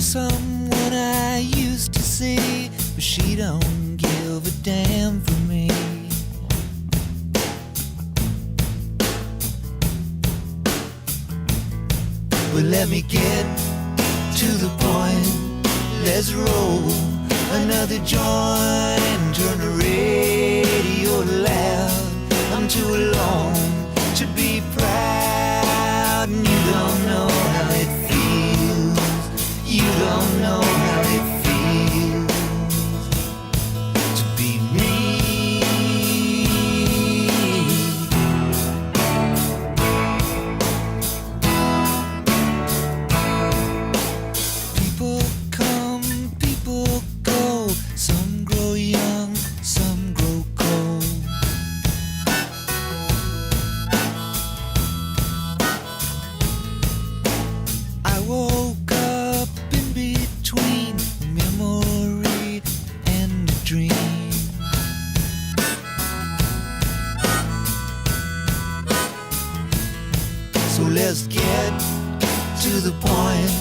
someone I used to see, but she don't give a damn for me. Well, let me get to the point. Let's roll another joint and turn the radio loud. I'm too alone to be proud, and you don't know how it feels. You don't know how it feels to be me. People come, people go. Some grow young, some grow cold. I woke up in between a memory and a dream. So let's get to the point.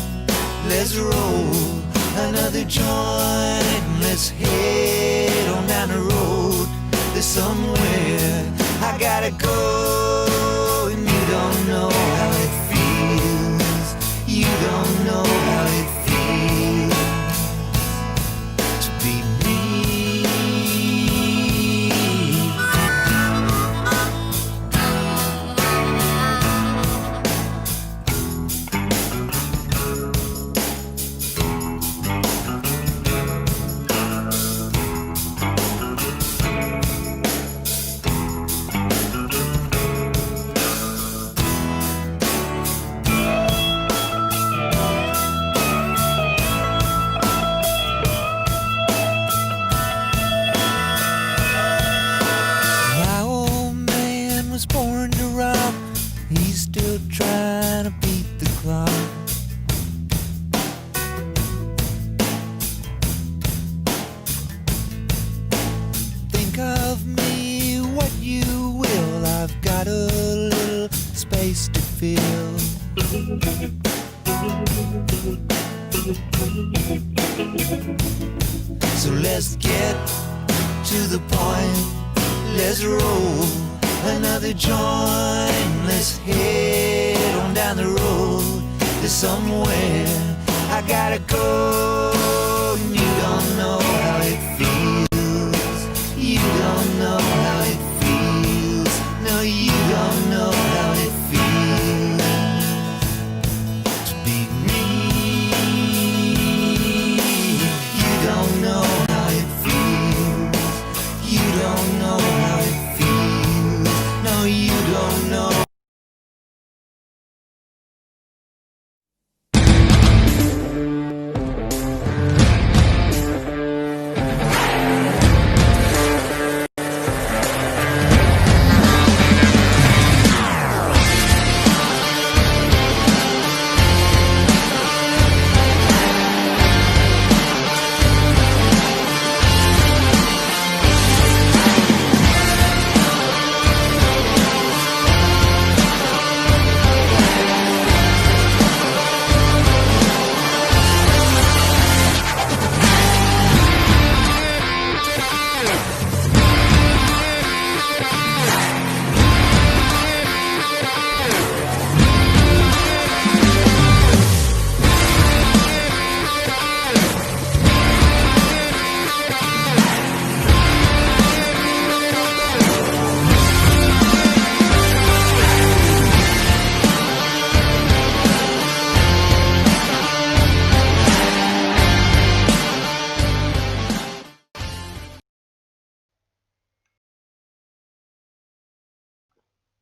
Let's roll another joint. Let's head on down the road. There's somewhere I gotta go, and you don't know how it feels. You don't know how it feels to be me. My old man was born to rock. He's still trying to beat the clock. Think of me what you will. I've got a little space to fill. So let's get to the point. Let's roll another joint. Let's head on down the road. There's somewhere I gotta go, and you don't know how it feels. You don't know how it feels. No, you don't know how it feels to be me. You don't know how it feels. You don't know how it feels. No, you don't know.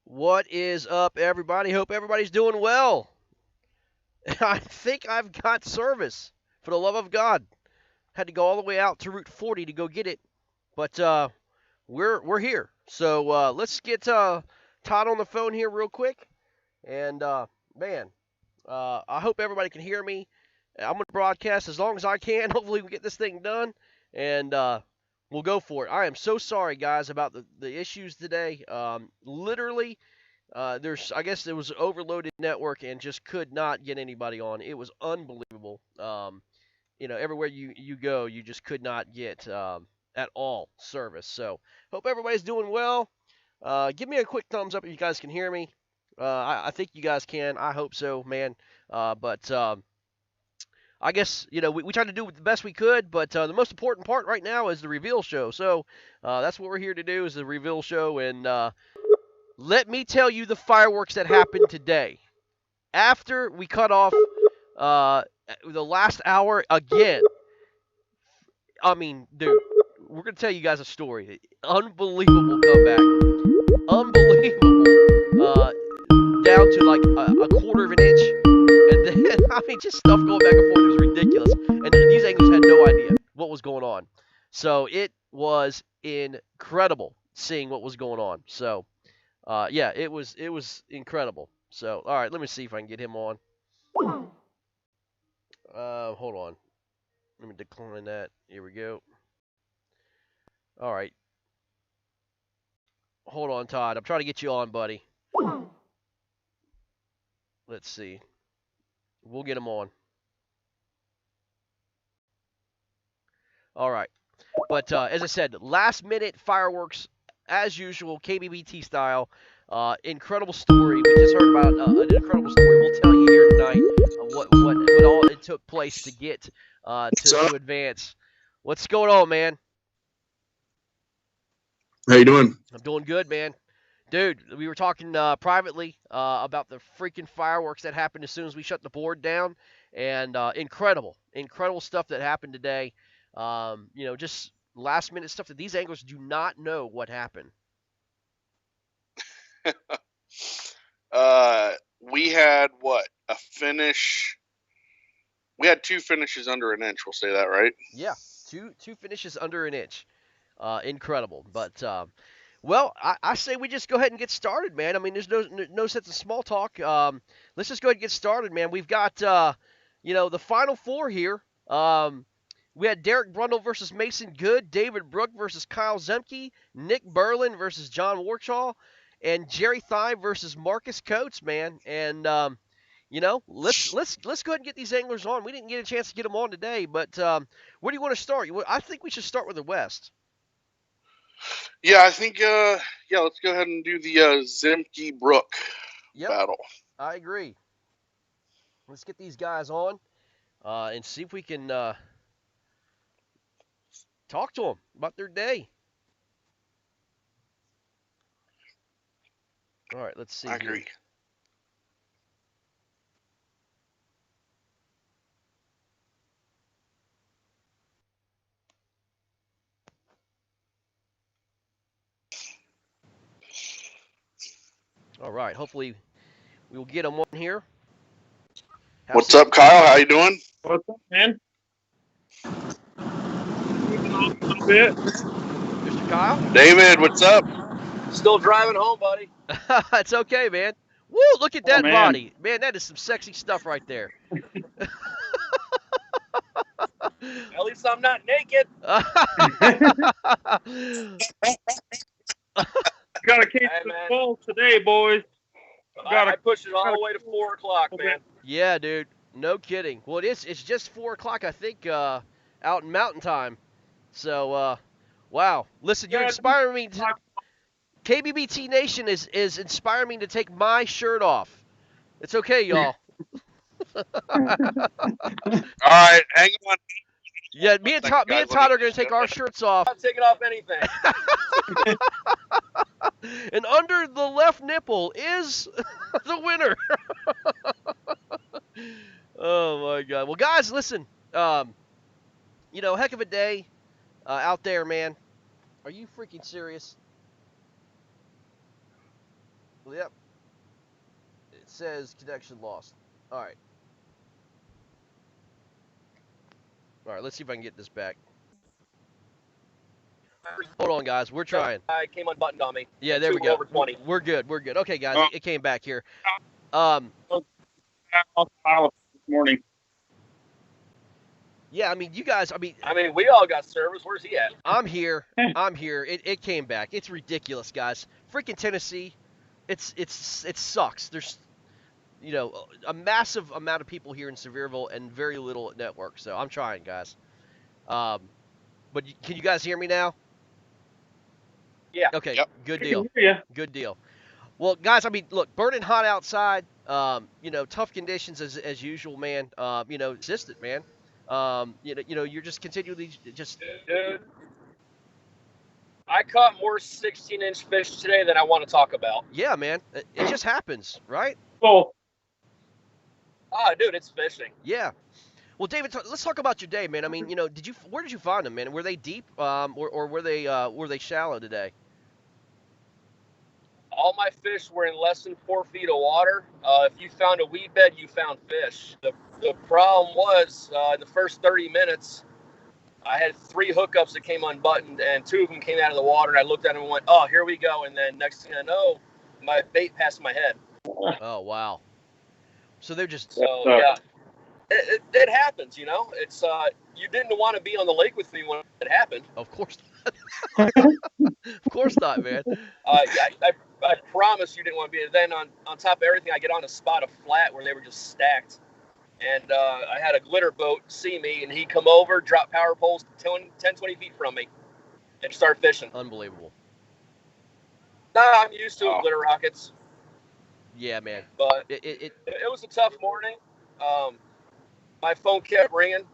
What is up, everybody? Hope everybody's doing well. I think I've got service, for the love of God. Had to go all the way out to Route 40 to go get it, but we're here. So let's get Todd on the phone here real quick. And man, I hope everybody can hear me. I'm gonna broadcast as long as I can. Hopefully, we get this thing done, and we'll go for it. I am so sorry, guys, about the issues today. Literally, I guess it was an overloaded network and just could not get anybody on. It was unbelievable. everywhere you go, you just could not get at all service. So hope everybody's doing well. Give me a quick thumbs up if you guys can hear me. I think you guys can. I hope so, man. But I guess we tried to do the best we could, but the most important part right now is the reveal show. So that's what we're here to do, is the reveal show. And let me tell you the fireworks that happened today. After we cut off the last hour again, I mean, dude, we're gonna tell you guys a story. Unbelievable comeback. Unbelievable. Down to like a quarter of an inch, and then I mean, just stuff going back and forth. It was ridiculous, and these anglers had no idea what was going on. So it was incredible seeing what was going on. So yeah, it was incredible. So all right, let me see if I can get him on. Hold on. Let me decline that. Here we go. All right. Hold on, Todd. I'm trying to get you on, buddy. Let's see. We'll get him on. All right. But as I said, last minute fireworks, as usual, KBBT style. Incredible story. We just heard about an incredible story. We'll tell you here tonight what all it took place to get to advance. What's going on, man? How you doing? I'm doing good, man. Dude, we were talking privately about the freaking fireworks that happened as soon as we shut the board down, and incredible stuff that happened today. Just last minute stuff that these anglers do not know what happened. We had a finish. We had 2 finishes under an inch. We'll say that, right? Yeah, two finishes under an inch. Incredible. But well, I say we just go ahead and get started, man. I mean, there's no sense of small talk. Let's just go ahead and get started, man. We've got the final 4 here. We had Derek Brundle versus Mason Good, David Brook versus Kyle Zemke, Nick Berlin versus John Warshaw, and Jerry Thime versus Marcus Coates, man. And let's go ahead and get these anglers on. We didn't get a chance to get them on today, but where do you want to start? I think we should start with the West. Yeah, I think let's go ahead and do the Zemke Brook battle. I agree. Let's get these guys on and see if we can talk to them about their day. All right, let's see. I agree. All right, hopefully we'll get them on here. What's up, Kyle? How you doing? What's up, man? A little bit. Mr. Kyle? David, what's up? Still driving home, buddy. It's okay, man. Woo, look at that body. Man, that is some sexy stuff right there. At least I'm not naked. Gotta keep the full today, boys. I pushed it all the way to 4 o'clock, man. Yeah, dude. No kidding. Well, it's just 4 o'clock, I think, out in Mountain Time. So, wow. Listen, you're inspiring me. KBBT Nation is inspiring me to take my shirt off. It's okay, y'all. All right, hang on. Yeah, me and Todd are going to take our shirts off. I'm not taking off anything. And under the left nipple is the winner. Oh, my God. Well, guys, listen. Heck of a day out there, man. Are you freaking serious? Yep. It says connection lost. All right. All right, let's see if I can get this back. Hold on, guys. We're trying. I came unbuttoned on me. Yeah, there we go. Over 20. We're good. Okay, guys. It came back here. This morning. Yeah, I mean, you guys. I mean, we all got service. Where's he at? I'm here. It came back. It's ridiculous, guys. Freaking Tennessee. It sucks. a massive amount of people here in Sevierville and very little network. So I'm trying, guys. But can you guys hear me now? Yeah. Okay, Yep. good We deal. can hear you. Good deal. Well, guys, I mean, look, burning hot outside. Tough conditions as usual, man. Consistent, man. You're just continually just. Dude, I caught more 16-inch fish today than I want to talk about. Yeah, man. It just happens, right? So, Dude, it's fishing. Yeah. Well, David, let's talk about your day, man. I mean, where did you find them, man? Were they deep, or were they shallow today? All my fish were in less than 4 feet of water. If you found a weed bed, you found fish. The problem was in the first 30 minutes, I had 3 hookups that came unbuttoned, and 2 of them came out of the water. And I looked at them and went, "Oh, here we go!" And then next thing I know, my bait passed my head. Oh, wow. So they're just. So yeah, it happens. It's you didn't want to be on the lake with me when it happened. Of course not. Of course not, man. I promise you didn't want to be there. Then on top of everything, I get on a spot of flat where they were just stacked. And I had a glitter boat see me, and he'd come over, drop power poles 10, 20 feet from me, and start fishing. Unbelievable. Nah, I'm used to it, glitter rockets. Yeah, man. But It it was a tough morning. My phone kept ringing.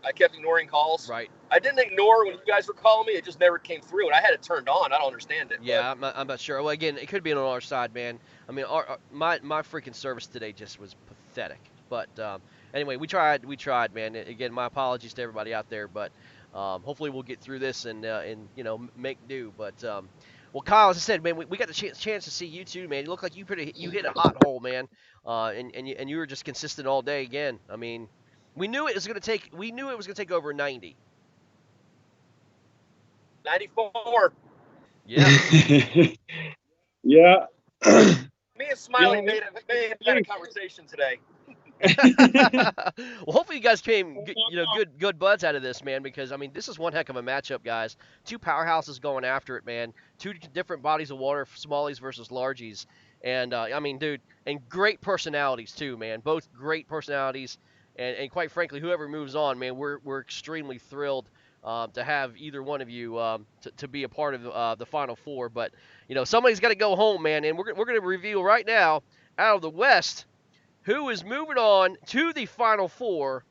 I kept ignoring calls. right. I didn't ignore when you guys were calling me. It just never came through, and I had it turned on. I don't understand it. Yeah, I'm not sure. Well, again, it could be on our side, man. I mean, my freaking service today just was pathetic. But anyway, we tried, man. Again, my apologies to everybody out there, but hopefully we'll get through this and make do. But well, Kyle, as I said, man, we got the chance to see you too, man. You look like you hit a hot hole, man, and you were just consistent all day again. I mean, we knew it was going to take over 90. 94. Yeah. yeah. Me and Smiley may have had a conversation today. Well, hopefully you guys came, good buds out of this, man. Because I mean, this is one heck of a matchup, guys. 2 powerhouses going after it, man. 2 different bodies of water, smallies versus largies, and I mean, dude, and great personalities too, man. Both great personalities, and quite frankly, whoever moves on, man, we're extremely thrilled to have either one of you to be a part of the Final Four. But somebody's got to go home, man, and we're going to reveal right now out of the West who is moving on to the Final Four,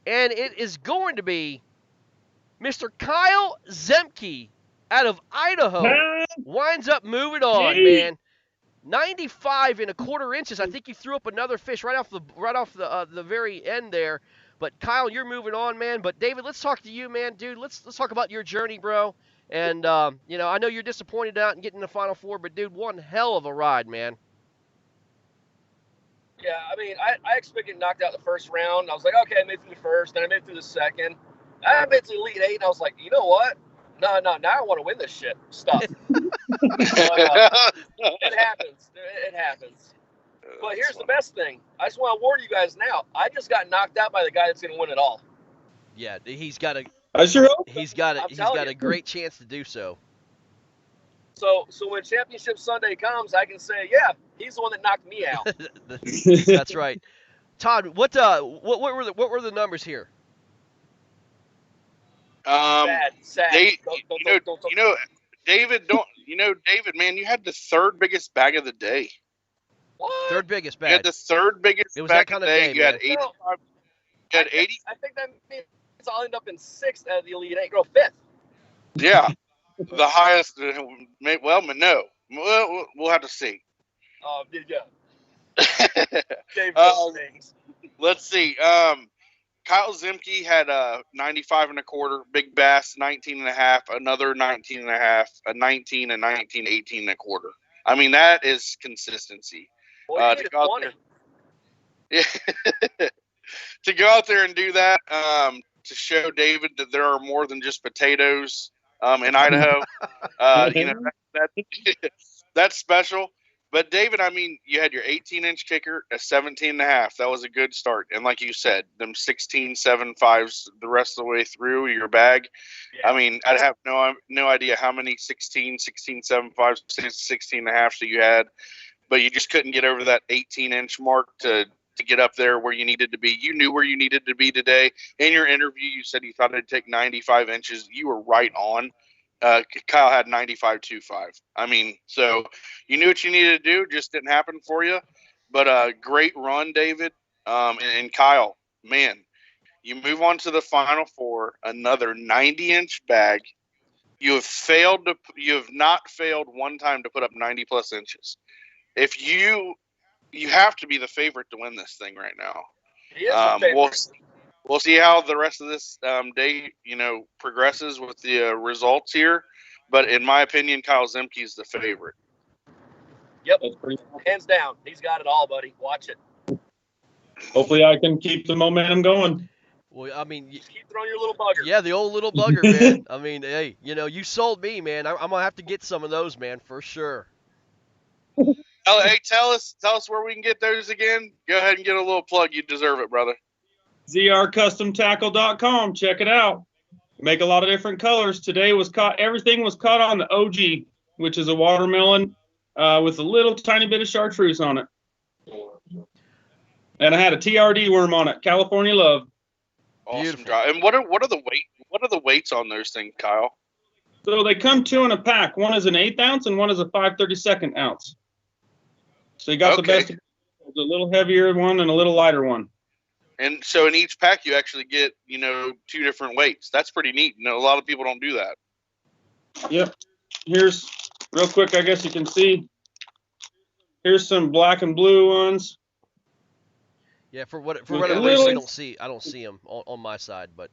and it is going to be Mr. Kyle Zemke out of Idaho. Winds up moving on, man. 95 1/4 inches. I think you threw up another fish right off the very end there. But Kyle, you're moving on, man. But David, let's talk to you, man, dude. Let's talk about your journey, bro. And I know you're disappointed out in getting the Final Four, but dude, one hell of a ride, man. Yeah, I mean, I expected knocked out the first round. I was like, okay, I made it through the first, then I made it through the second. I made it to the Elite Eight, and I was like, you know what? No, now I want to win this shit stuff. It happens. It happens. But here's the best thing. I just want to warn you guys now. I just got knocked out by the guy that's going to win it all. Yeah, he's got a great chance to do so. So when Championship Sunday comes, I can say, yeah, he's the one that knocked me out. That's right. Todd, what were the numbers here? Sad. David, man, you had the 3rd biggest bag of the day. What? 3rd biggest bag. You had the 3rd biggest It was bag that kind of of the day. day, You had man. 85. You had 80. I think that means I'll end up in 6th out of the Elite Eight. Go 5th. Yeah, the highest. Well, no. We'll have to see. Oh, did you? Things. Let's see. Kyle Zemke had 95 1/4, Big Bass 19 1/2, another 19 1/2, a 19, a 19, 18 1/4. I mean, that is consistency. Well, To go out there, to go out there and do that, to show David that there are more than just potatoes in Idaho, that's special. But David, I mean, you had your 18-inch kicker, a 17 1/2. That was a good start. And like you said, them 16 7.5s the rest of the way through your bag. Yeah. I mean, I'd have no idea how many 16 7.5s, 16 1/2s that you had. but you just couldn't get over that 18-inch mark to get up there where you needed to be. You knew where you needed to be today. In your interview, you said you thought it'd take 95 inches. You were right on. Kyle had 95.25. I mean, so you knew what you needed to do, just didn't happen for you. But great run, David. And Kyle, man, you move on to the Final Four, another 90-inch bag. You have not failed one time to put up 90-plus inches. If you have to be the favorite to win this thing right now. He is the favorite. We'll see how the rest of this day, progresses with the results here. But in my opinion, Kyle Zemke is the favorite. Yep, hands down. He's got it all, buddy. Watch it. Hopefully I can keep the momentum going. Well, I mean, Just keep throwing your little bugger. yeah, the old little bugger, man. I mean, hey, you sold me, man. I'm gonna have to get some of those, man, for sure. Hey, tell us where we can get those again. Go ahead and get a little plug. You deserve it, brother. ZRCustomTackle.com. Check it out. Make a lot of different colors. Today everything was caught on the OG, which is a watermelon with a little tiny bit of chartreuse on it. And I had a TRD worm on it, California Love. Awesome Beautiful. job. And what are the weights on those things, Kyle? So they come two in a pack. One is an 1/8 ounce and one is a 5/32 ounce. So you got the Okay. best, a little heavier one and a little lighter one. And so in each pack, you actually get, 2 different weights. That's pretty neat. A lot of people don't do that. Yep. Here's, real quick, I guess you can see. Here's some black and blue ones. Yeah, for With whatever a reason, little- I don't see them on my side, but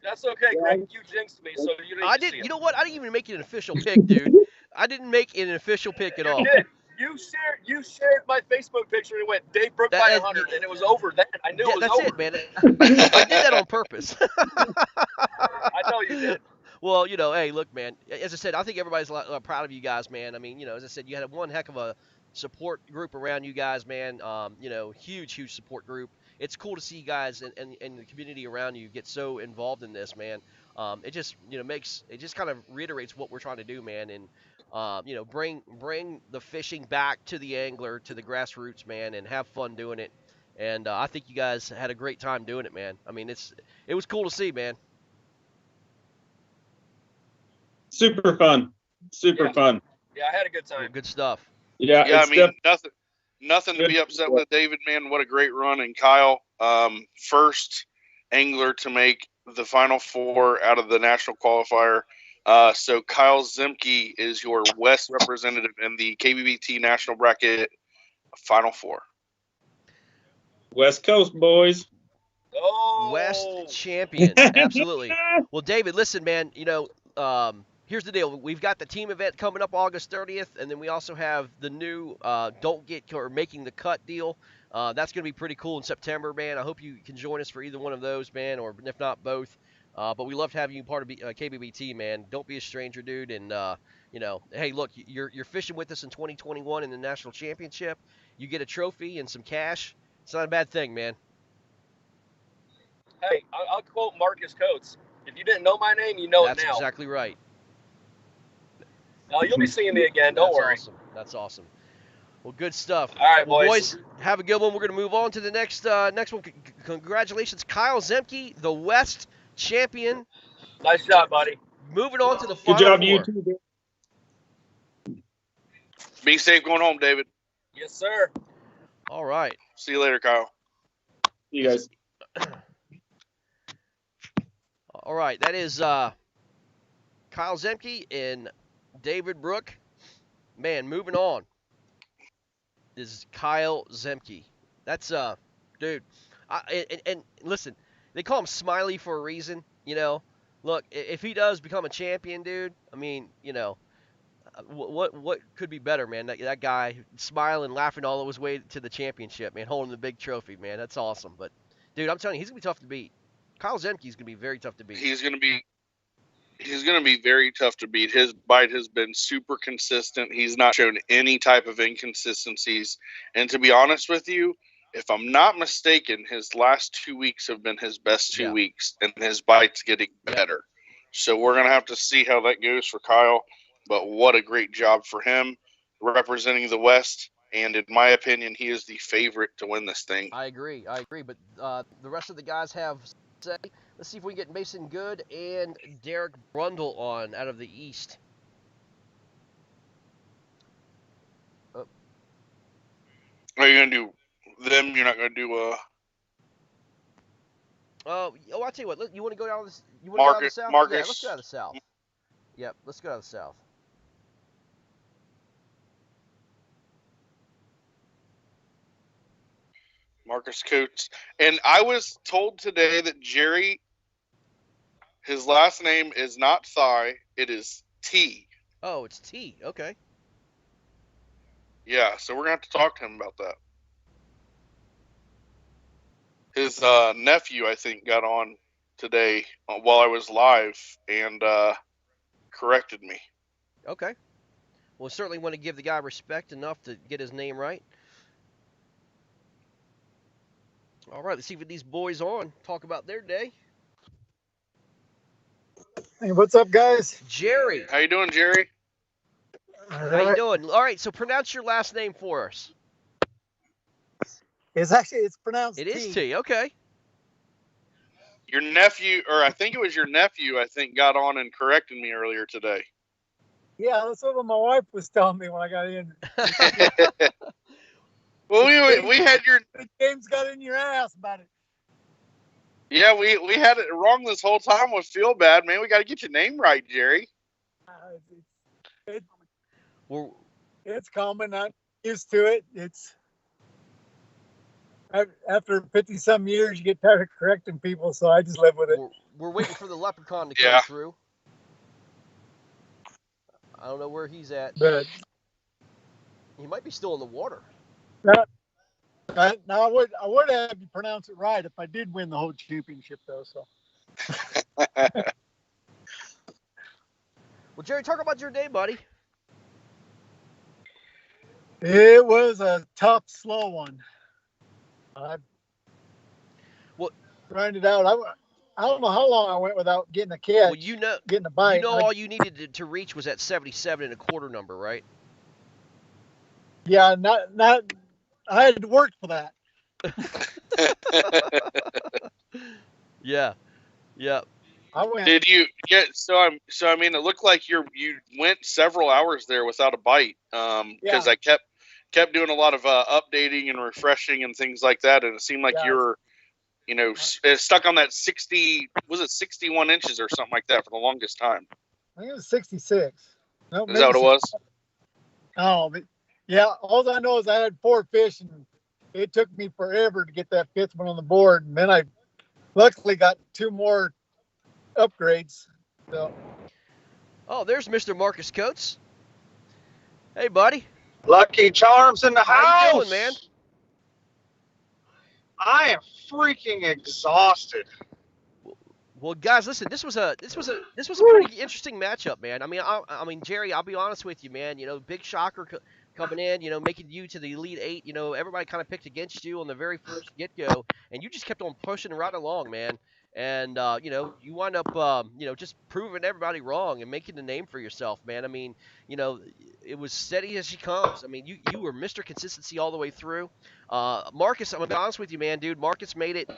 That's okay, Greg. You jinxed me, so you didn't I see didn't. it. You know what? I didn't even make it an official pick, dude. I didn't make it an official pick at all. You did. You shared my Facebook picture and it went Dave Brook by 100, and it was over then. I knew Yeah, it was that's over. it, man. I did that on purpose. I know you did. Well, hey, look, man. As I said, I think everybody's proud of you guys, man. I mean, as I said, you had one heck of a support group around you guys, man. Huge support group. It's cool to see you guys and the community around you get so involved in this, man. It just, it just kind of reiterates what we're trying to do, man. And, bring the fishing back to the angler, to the grassroots, man, and have fun doing it. And I think you guys had a great time doing it, man. I mean, it was cool to see, man. Super fun. Super Yeah. fun. Yeah, I had a good time. Good stuff. Yeah, Yeah, I it's mean, nothing to be Good. upset with, David, man. What a great run. And Kyle, first angler to make the Final Four out of the national qualifier. So Kyle Zemke is your West representative in the KBBT National Bracket Final Four. West Coast, boys. Oh, West champion. Absolutely. Well, David, listen, man, here's the deal. We've got the team event coming up August 30th, and then we also have the new don't get or making the cut deal. That's going to be pretty cool in September, man. I hope you can join us for either one of those, man, or if not both. But we love to have you part of KBBT, man. Don't be a stranger, dude. And, hey, look, you're fishing with us in 2021 in the national championship. You get a trophy and some cash. It's not a bad thing, man. Hey, I'll quote Marcus Coates. If you didn't know my name, you know That's it now. exactly right. You'll be seeing me again. Don't That's worry. Awesome. That's awesome. Well, good stuff. All right, well, boys. have a good one. We're going to move on to the next one. Congratulations, Kyle Zemke, the West champion. Nice job, buddy. Moving on to the Good Final job, Four. you too, dude. Be safe going home, David. Yes, sir. All right. See you later, Kyle. See you guys. All right. That is Kyle Zemke and David Brook. Man, moving on is Kyle Zemke. That's dude. And listen, they call him Smiley for a reason. Look, if he does become a champion, dude. I mean, what could be better, man? That guy smiling, laughing all his way to the championship, man, holding the big trophy, man. That's awesome. But dude, I'm telling you, he's gonna be tough to beat. Kyle Zemke's gonna be very tough to beat. He's gonna be very tough to beat. His bite has been super consistent. He's not shown any type of inconsistencies. And to be honest with you, if I'm not mistaken, his last 2 weeks have been his best 2 weeks, and his bite's getting better. So we're going to have to see how that goes for Kyle. But what a great job for him. representing the West. And in my opinion, he is the favorite to win this thing. I agree. But the rest of the guys have say. Let's see if we can get Mason Good and Derek Brundle on out of the East. Are you going to do them? You're not going to do I'll tell you what. You want to go down this? You want to go down the South? Marcus? Yeah, let's go down the South. Yep, let's go down the South. Marcus Coates. And I was told today that Jerry, his last name is not Thigh, it is T. Oh, it's T. Okay. Yeah, so we're going to have to talk to him about that. His nephew, I think, got on today while I was live and corrected me. Okay. Well, certainly want to give the guy respect enough to get his name right. All right, let's see if these boys on talk about their day. Hey, what's up, guys? Jerry. How you doing, Jerry? How you doing? All right, so pronounce your last name for us. It's pronounced It T. is T. Okay. Your nephew, or I think it was your nephew, I think, got on and corrected me earlier today. Yeah, that's what my wife was telling me when I got in. Well, we had your James got in your ass about it. yeah we had it wrong this whole time with Feel Bad, man. We got to get your name right, Jerry. It's common. I'm used to it. It's after 50-some years, you get tired of correcting people, so I just live with it. We're waiting for the leprechaun to come through. I don't know where he's at. But he might be still in the water. Now I would have you pronounce it right if I did win the whole championship, though. So. Well, Jerry, talk about your day, buddy. It was a tough, slow one. What? Grinded out. I don't know how long I went without getting a catch. Well, getting a bite. All you needed to reach was that 77.25 number, right? Yeah, not. I had to work for that. Yeah. I went. Did you get so I mean it looked like you went several hours there without a bite because I kept doing a lot of updating and refreshing and things like that, and it seemed like you were stuck on that 61 inches or something like that for the longest time. I think it was 66. No, is that what it was? Oh, but yeah. All I know is I had 4 fish, and it took me forever to get that 5th one on the board, and then I luckily got 2 more upgrades. So. Oh, there's Mr. Marcus Coates. Hey, buddy. Lucky Charms in the house. How you doing, man? I am freaking exhausted. Well, guys, listen. This was a pretty interesting matchup, man. I mean, Jerry, I'll be honest with you, man. Big shocker coming in. Making you to the Elite 8. Everybody kind of picked against you on the very first get-go, and you just kept on pushing right along, man. And you wind up just proving everybody wrong and making a name for yourself, man. I mean, it was steady as she comes. I mean, you were Mr. Consistency all the way through. Marcus, I'm gonna be honest with you, man, dude. Marcus made it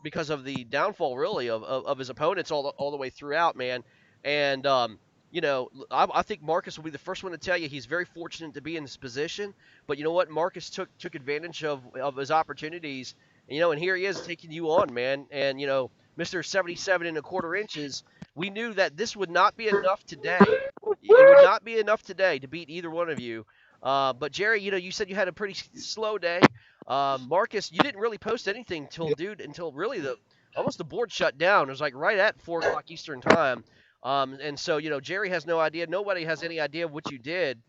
because of the downfall, really, of his opponents all the way throughout, man. And I think Marcus will be the first one to tell you he's very fortunate to be in this position. But you know what? Marcus took advantage of his opportunities. And here he is taking you on, man. And, Mr. 77.25 inches, we knew that this would not be enough today. It would not be enough today to beat either one of you. But, Jerry, you said you had a pretty slow day. Marcus, you didn't really post anything until really almost the board shut down. It was like right at 4 o'clock Eastern time. And so, Jerry has no idea. Nobody has any idea what you did.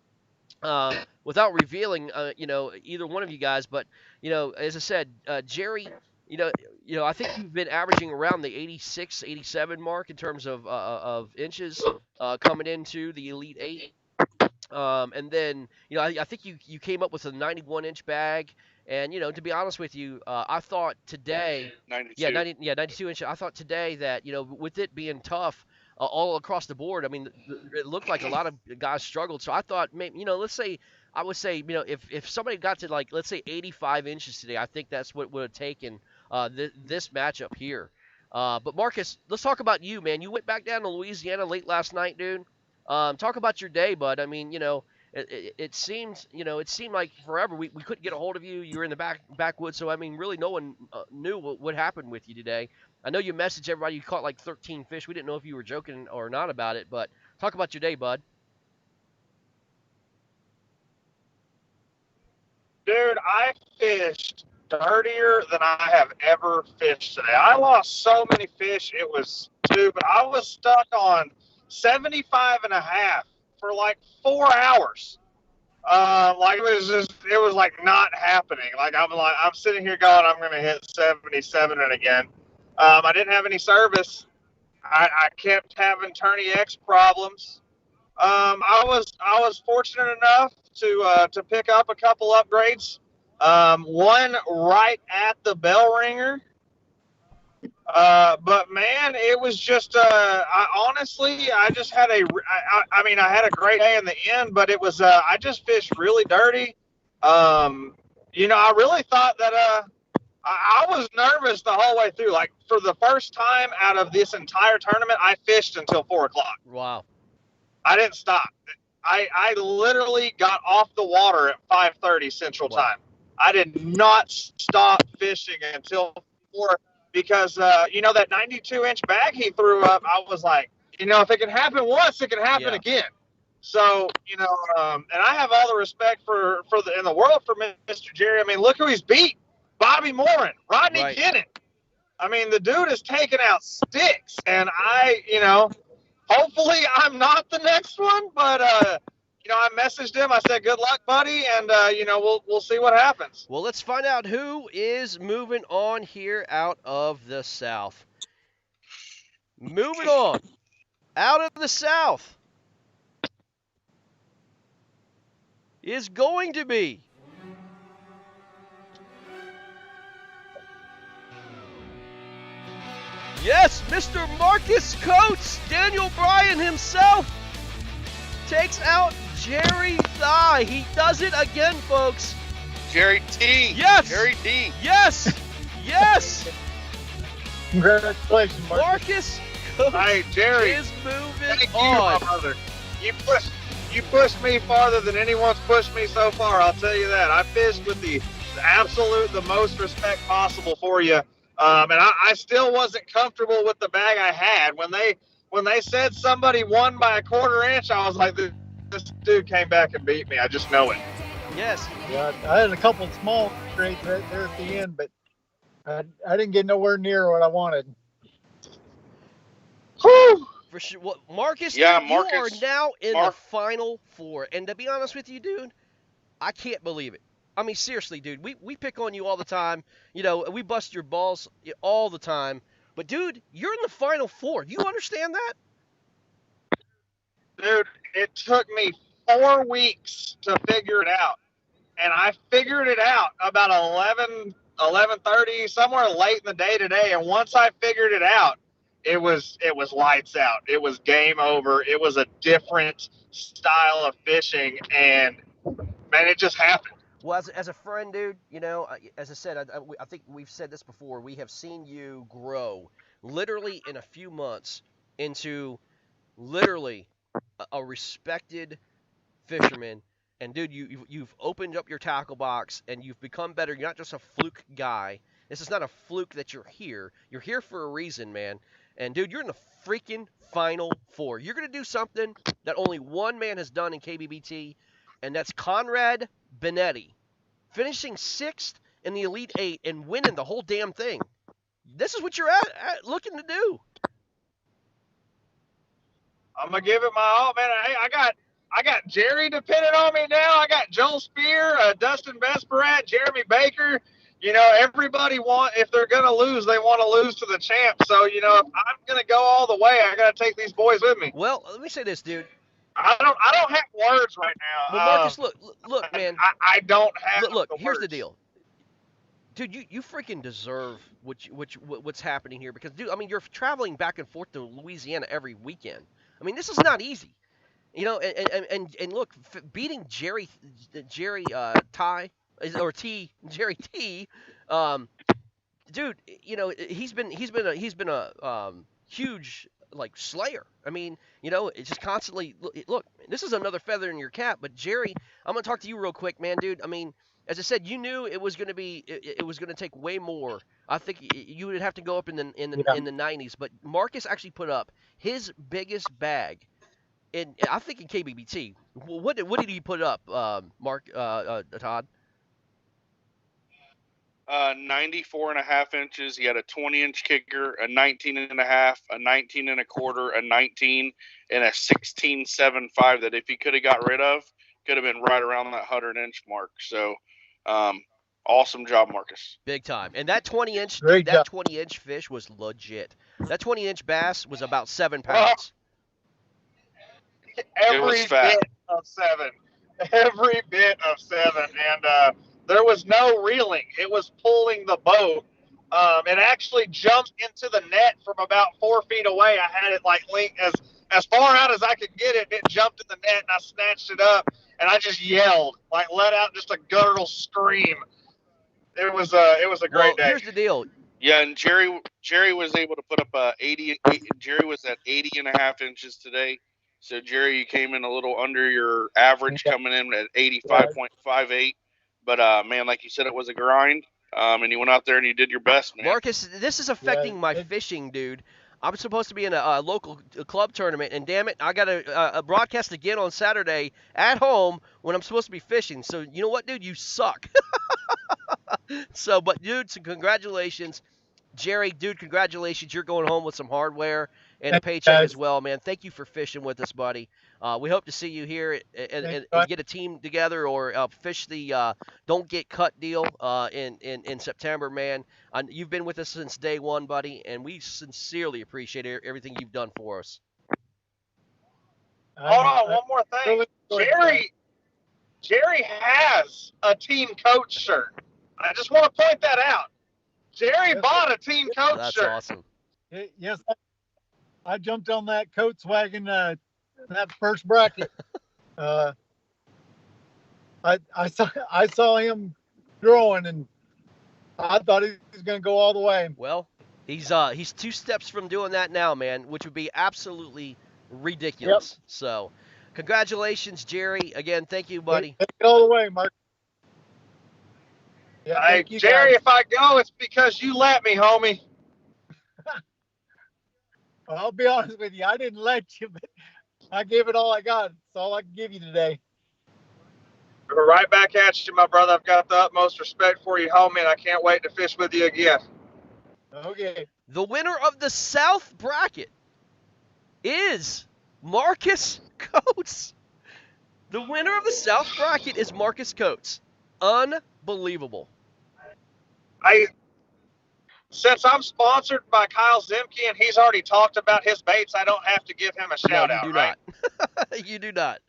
Without revealing, either one of you guys, but as I said, Jerry, I think you've been averaging around the 86, 87 mark in terms of inches coming into the Elite 8, and then I think you came up with a 91-inch bag, and to be honest with you, I thought today, 92. yeah, 92 inches. I thought today that with it being tough. all across the board. I mean, it looked like a lot of guys struggled. So I thought, maybe, let's say, I would say, if somebody got to, like, let's say 85 inches today, I think that's what would have taken this matchup here. But Marcus, let's talk about you, man. You went back down to Louisiana late last night, dude. Talk about your day, bud. I mean, it seemed like forever we couldn't get a hold of you. You were in the backwoods, so I mean, really, no one knew what happened with you today. I know you messaged everybody. You caught like 13 fish. We didn't know if you were joking or not about it, but talk about your day, bud. Dude, I fished dirtier than I have ever fished today. I lost so many fish. It was but I was stuck on 75 and a half for like 4 hours. Like it was like not happening. I'm sitting here going, I'm going to hit 77 and again. I didn't have any service. I kept having Tourney X problems. I was fortunate enough to pick up a couple upgrades. One right at the bell ringer. But man, it was just I just had I had a great day in the end, but it was I just fished really dirty. I really thought that I was nervous the whole way through. Like, for the first time out of this entire tournament, I fished until 4:00. Wow. I didn't stop. I literally got off the water at 5:30 Central Time. I did not stop fishing until 4, because that 92-inch bag he threw up, I was like, if it can happen once, it can happen again. So, and I have all the respect in the world for Mr. Jerry. I mean, look who he's beat. Bobby Morin, Rodney Kinnon. I mean, the dude is taking out sticks, and hopefully I'm not the next one, but I messaged him. I said, "Good luck, buddy," and we'll see what happens. Well, let's find out who is moving on here out of the South. Moving on out of the South is going to be yes, Mr. Marcus Coates. Daniel Bryan himself takes out Jerry Thigh. He does it again, folks. Jerry T. Yes. Jerry D. Yes. Yes. Congratulations, Marcus. Marcus Coates Hey, Jerry, is moving thank you, on. my brother. You pushed me farther than anyone's pushed me so far. I'll tell you that. I fished with the most respect possible for you. And I still wasn't comfortable with the bag I had. When they said somebody won by a 1/4 inch, I was like, this dude came back and beat me. I just know it. Yes. Yeah, I had a couple of small grades right there at the end, but I didn't get nowhere near what I wanted. Whew. For sure. Well, Marcus, Yeah, dude, Marcus- you are now in the Final Four. And to be honest with you, dude, I can't believe it. I mean, seriously, dude, we pick on you all the time. We bust your balls all the time. But, dude, you're in the Final Four. You understand that? Dude, it took me 4 weeks to figure it out. And I figured it out about 11:30, somewhere late in the day today. And once I figured it out, it was lights out. It was game over. It was a different style of fishing. And, man, it just happened. Well, as a friend, dude, as I said, I think we've said this before. We have seen you grow literally in a few months into literally a respected fisherman. And, dude, you've opened up your tackle box and you've become better. You're not just a fluke guy. This is not a fluke that you're here. You're here for a reason, man. And, dude, you're in the freaking Final Four. You're going to do something that only one man has done in KBBT, and that's Conrad Benetti, finishing 6th in the Elite 8 and winning the whole damn thing. This is what you're looking to do. I'm gonna give it my all, man. Hey, I got Jerry depending on me now. I got Joel Spear, Dustin Besperat, Jeremy Baker. Everybody if they're gonna lose, they want to lose to the champ. So, if I'm gonna go all the way, I gotta take these boys with me. Well, let me say this, dude. I don't have words right now. Well, Marcus, look, man. I don't have. Look, the here's the words. deal. dude, you freaking deserve what's happening here because, dude, I mean, you're traveling back and forth to Louisiana every weekend. I mean, this is not easy. And look, beating Jerry Jerry T, um, dude, he's been a huge like slayer. I mean, it's just constantly look. This is another feather in your cap, but Jerry, I'm gonna talk to you real quick, man, dude. I mean, as I said, you knew it was gonna be it was gonna take way more. I think you would have to go up Yeah. in the 90s, but Marcus actually put up his biggest bag I think in KBBT. What did he put up, Todd? 94 and a half inches. He had a 20-inch kicker, a 19 and a half, a 19 and a quarter, a 19, and a 16.75 that if he could have got rid of, could have been right around that 100-inch mark. So, awesome job, Marcus. Big time. And that 20-inch Great job. 20-inch fish was legit. That 20-inch bass was about 7 pounds. Every bit of 7. Every bit of 7. And there was no reeling. It was pulling the boat. It actually jumped into the net from about 4 feet away. I had it like linked as far out as I could get it. It jumped in the net, and I snatched it up, and I just yelled, like let out just a guttural scream. It was a great day. Here's the deal. Yeah, and Jerry was able to put up 80. Jerry was at 80 and a half inches today. So, Jerry, you came in a little under your average, coming in at 85.58. But, man, like you said, it was a grind, and you went out there and you did your best, man. Marcus, this is affecting my fishing, dude. I'm supposed to be in a local club tournament, and damn it, I got a broadcast again on Saturday at home when I'm supposed to be fishing. So, you know what, dude? You suck. But, dude, so congratulations. Jerry, dude, congratulations. You're going home with some hardware and a paycheck as well, man. Thank you for fishing with us, buddy. We hope to see you here and get a team together or fish the Don't Get Cut deal in September, man. You've been with us since day one, buddy, and we sincerely appreciate everything you've done for us. Hold on, one more thing. Jerry has a team coach shirt. I just want to point that out. Jerry bought a team coach That's shirt. awesome. Yes, I jumped on that coach wagon that first bracket. I saw him growing, and I thought he was going to go all the way. Well, he's 2 steps from doing that now, man, which would be absolutely ridiculous. Yep. So, congratulations, Jerry. Again, thank you, buddy. Take it all the way, Mark. Yeah, hey, Jerry, if I go, it's because you let me, homie. Well, I'll be honest with you. I didn't let you, but I gave it all I got. It's all I can give you today. We're right back at you, my brother. I've got the utmost respect for you, homie, and I can't wait to fish with you again. Okay. The winner of the South bracket is Marcus Coates. The winner of the South bracket is Marcus Coates. Unbelievable. Since I'm sponsored by Kyle Zimke and he's already talked about his baits, I don't have to give him a shout out, right? Not. You do not.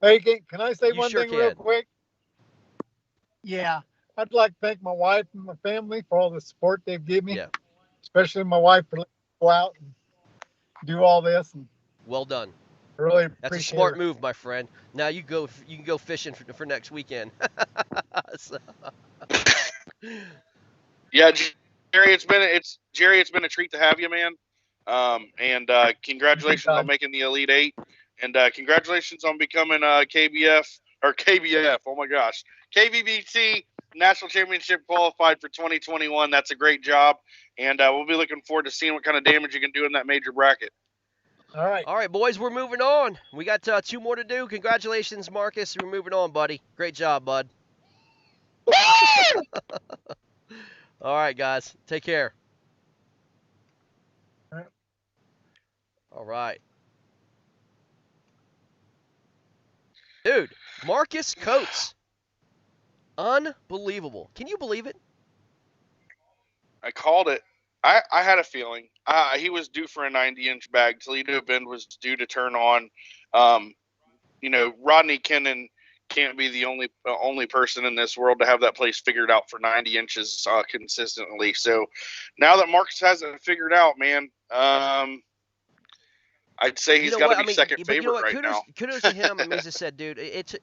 Hey, can I say one sure thing real quick? Yeah. I'd like to thank my wife and my family for all the support they've given me. Yeah. Especially my wife for letting me go out and do all this. And well done. I really appreciate That's a smart move, my friend. Now you can go fishing for next weekend. Yeah, Jerry, it's been a treat to have you, man. And congratulations on making the Elite Eight, and congratulations on becoming KBF. Oh my gosh, KBBT National Championship qualified for 2021. That's a great job, and we'll be looking forward to seeing what kind of damage you can do in that major bracket. All right, boys, we're moving on. We got 2 more to do. Congratulations, Marcus. We're moving on, buddy. Great job, bud. All right, guys. Take care. All right. Dude, Marcus Coates. Unbelievable. Can you believe it? I called it. I had a feeling. He was due for a 90-inch bag. Toledo Bend was due to turn on. Rodney Kennan can't be the only person in this world to have that place figured out for 90 inches consistently. So now that Marcus has it figured out, man, I'd say he's got to be second but you know favorite what? right now. Kudos to him. I mean, as I said, dude, it's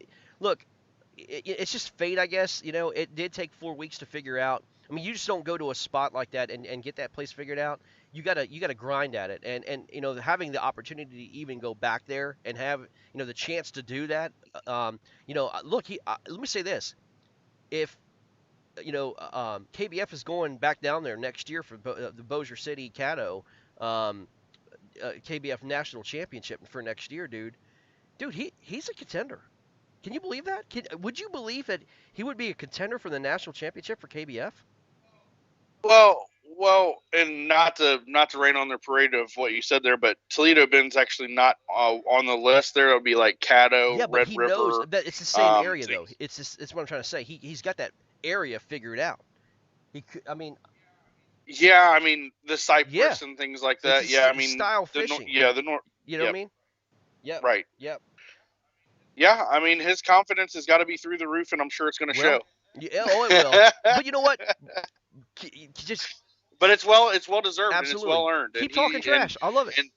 just fate, I guess. You know, it did take 4 weeks to figure out. I mean, you just don't go to a spot like that and get that place figured out. You gotta grind at it, and you know, having the opportunity to even go back there and have, you know, the chance to do that. You know, look, let me say this: if you know, KBF is going back down there next year for the Bossier City Caddo KBF National Championship for next year, dude. He's a contender. Can you believe that? Would you believe that he would be a contender for the national championship for KBF? Well, and not to rain on their parade of what you said there, but Toledo Bend's actually not on the list. There it'll be like Caddo, yeah, but Red he River. knows that it's the same area though. It's what I'm trying to say. He's got that area figured out. I mean, yeah, I mean the cypress and things like that. Yeah, I mean style fishing. the north. You know what I mean? Yeah. Right. Yep. Yeah, I mean his confidence has got to be through the roof, and I'm sure it's going to show. Yeah, oh, it will. But you know what? But it's well deserved. Absolutely. And it's well earned. Keep talking trash. I love it. And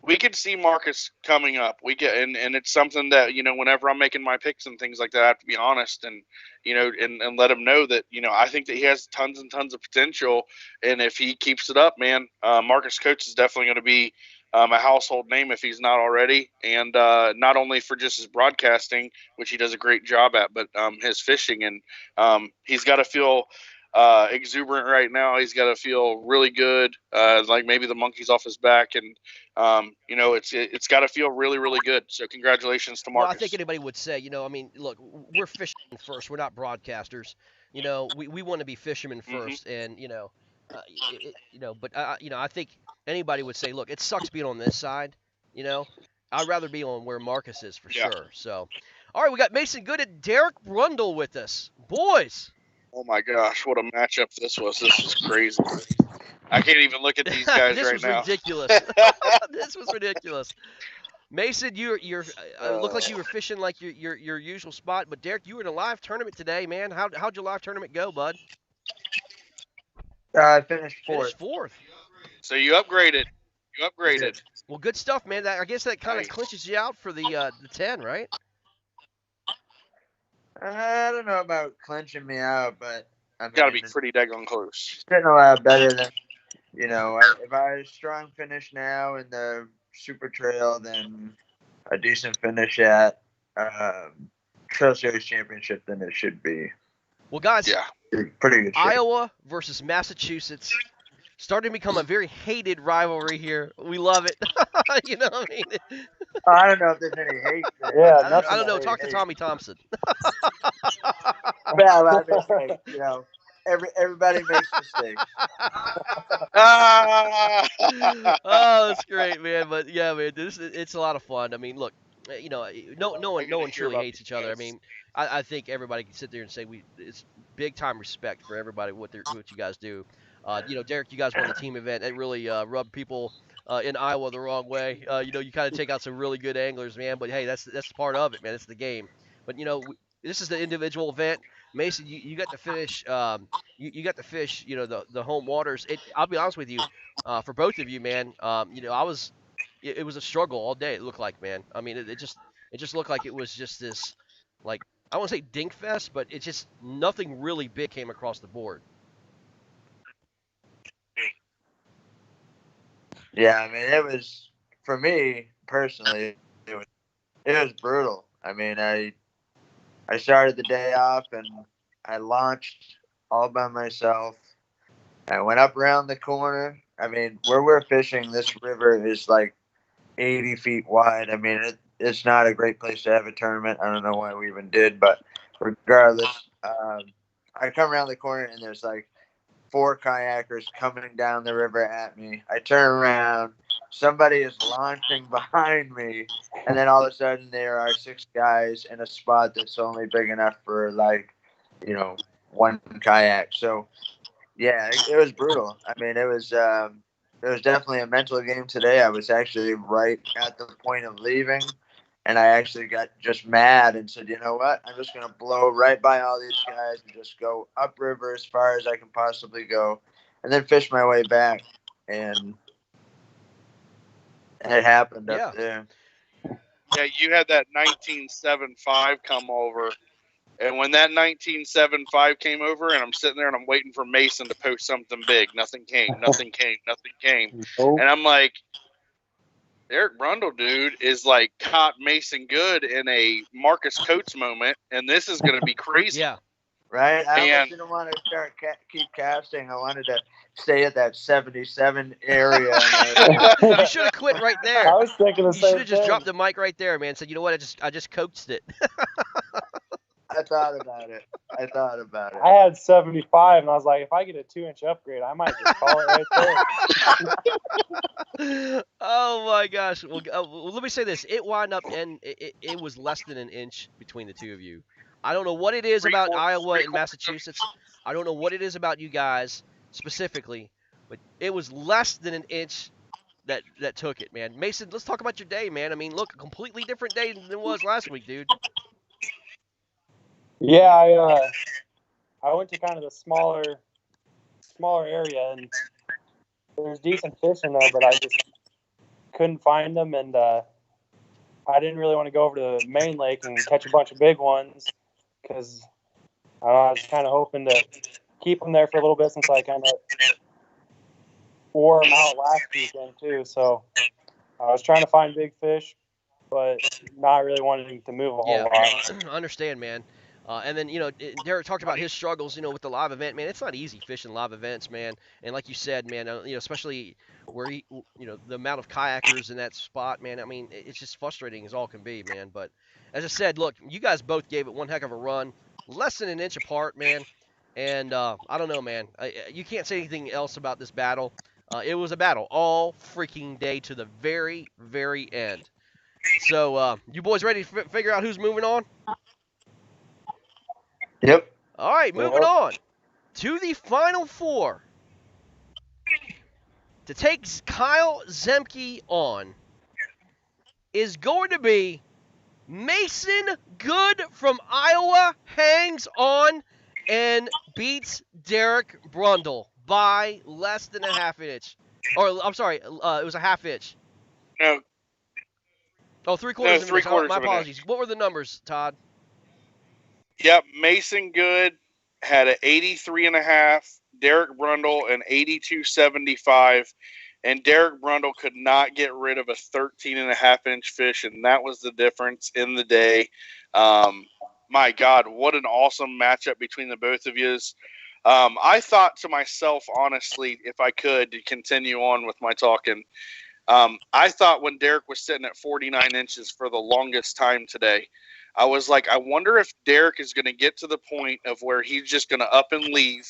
we could see Marcus coming up. And it's something that, you know, whenever I'm making my picks and things like that, I have to be honest and, you know, and let him know that, you know, I think that he has tons and tons of potential. And if he keeps it up, man, Marcus Coates is definitely going to be a household name if he's not already. And not only for just his broadcasting, which he does a great job at, but his fishing. And he's got to feel exuberant right now. He's got to feel really good, like maybe the monkey's off his back, and you know, it's got to feel really, really good. So congratulations to Marcus. Well, I think anybody would say, you know, I mean, look, we're fishermen first. We're not broadcasters. You know, we want to be fishermen first, and you know, but you know, I think anybody would say, look, it sucks being on this side. You know, I'd rather be on where Marcus is for sure. So, all right, we got Mason Good and Derek Brundle with us, boys. Oh my gosh, what a matchup this was! This was crazy. I can't even look at these guys this right was now. Ridiculous. This was ridiculous. Mason, you're looked like you were fishing like your usual spot, but Derek, you were in a live tournament today, man. How'd your live tournament go, bud? I finished fourth. So you upgraded. Well, good stuff, man. I guess that kind of clinches you out for the 10, right? I don't know about clinching me out, but I mean, got to be pretty daggone close. Getting a lot better than, you know, if I strong finish now in the Super Trail, then a decent finish at Trail Series Championship, then it should be. Well, guys, pretty good shape. Iowa versus Massachusetts. Starting to become a very hated rivalry here. We love it. You know what I mean? I don't know if there's any hate. Yeah, I don't know. Talk to Tommy Thompson. Well, I mean, like, you know, everybody makes mistakes. Oh, that's great, man. But yeah, man, it's a lot of fun. I mean, look, you know, no one truly hates each other. I mean, I think everybody can sit there and say it's big time respect for everybody what you guys do. You know, Derek, you guys won the team event. It really rubbed people in Iowa the wrong way. You know, you kind of take out some really good anglers, man. But hey, that's part of it, man. It's the game. But you know, this is the individual event. Mason, you got to finish. You got to fish. You know, the home waters. I'll be honest with you, for both of you, man. You know, it was a struggle all day. It looked like, man. I mean, it just looked like it was just this, like, I don't want to say dink fest, but it's just nothing really big came across the board. Yeah, I mean, it was, for me personally, it was brutal. I mean, I started the day off and I launched all by myself. I went up around the corner. I mean, where we're fishing, this river is like 80 feet wide. I mean, it's not a great place to have a tournament. I don't know why we even did, but regardless, I come around the corner and there's like 4 kayakers coming down the river at me. I turn around, somebody is launching behind me, and then all of a sudden there are 6 guys in a spot that's only big enough for, like, you know, 1 kayak. So yeah, it was brutal. I mean, it was definitely a mental game today. I was actually right at the point of leaving, And I actually got just mad and said, you know what? I'm just going to blow right by all these guys and just go upriver as far as I can possibly go, and then fish my way back. And it happened Yeah. up there. Yeah, you had that 1975 come over. And when that 1975 came over, and I'm sitting there and I'm waiting for Mason to post something big, nothing came. Nope. And I'm like, Eric Brundle, dude, is like caught Mason Good in a Marcus Coates moment, and this is going to be crazy. Yeah. Right? I And- almost didn't want to keep casting. I wanted to stay at that 77 area. You should have quit right there. I was thinking the You same should have just thing. dropped the mic right there, man. Said, you know what? I just coaxed it. I thought about it. I had 75, and I was like, if I get a 2-inch upgrade, I might just call it right there. Oh my gosh. Well, let me say this. It wound up and it was less than an inch between the two of you. I don't know what it is about Iowa and Massachusetts. I don't know what it is about you guys specifically, but it was less than an inch that took it, man. Mason, let's talk about your day, man. I mean, look, a completely different day than it was last week, dude. Yeah, I went to kind of the smaller area, and there's decent fish in there, but I just couldn't find them, and I didn't really want to go over to the main lake and catch a bunch of big ones because I was kind of hoping to keep them there for a little bit since I kind of wore them out last weekend too. So I was trying to find big fish, but not really wanting to move a whole lot. I understand, man. And then, Derek talked about his struggles, with the live event, man. It's not easy fishing live events, man. And like you said, man, especially where, the amount of kayakers in that spot, man. I mean, it's just frustrating as all can be, man. But as I said, look, you guys both gave it one heck of a run. Less than an inch apart, man. And I don't know, man. You can't say anything else about this battle. It was a battle all freaking day to the very, very end. So, you boys ready to figure out who's moving on? Yep. All right, moving on to the final four. To take Kyle Zemke on is going to be Mason Good from Iowa, hangs on and beats Derek Brundle by less than a half inch. Or, I'm sorry, it was a half inch. No. Oh, 3/4 of an inch. My of an apologies. inch. What were the numbers, Todd? Yep, Mason Good had an 83.5, Derek Brundle an 82.75, and Derek Brundle could not get rid of a 13.5-inch fish, and that was the difference in the day. My God, what an awesome matchup between the both of yous. I thought to myself, honestly, if I could to continue on with my talking, I thought when Derek was sitting at 49 inches for the longest time today, I was like, I wonder if Derek is going to get to the point of where he's just going to up and leave.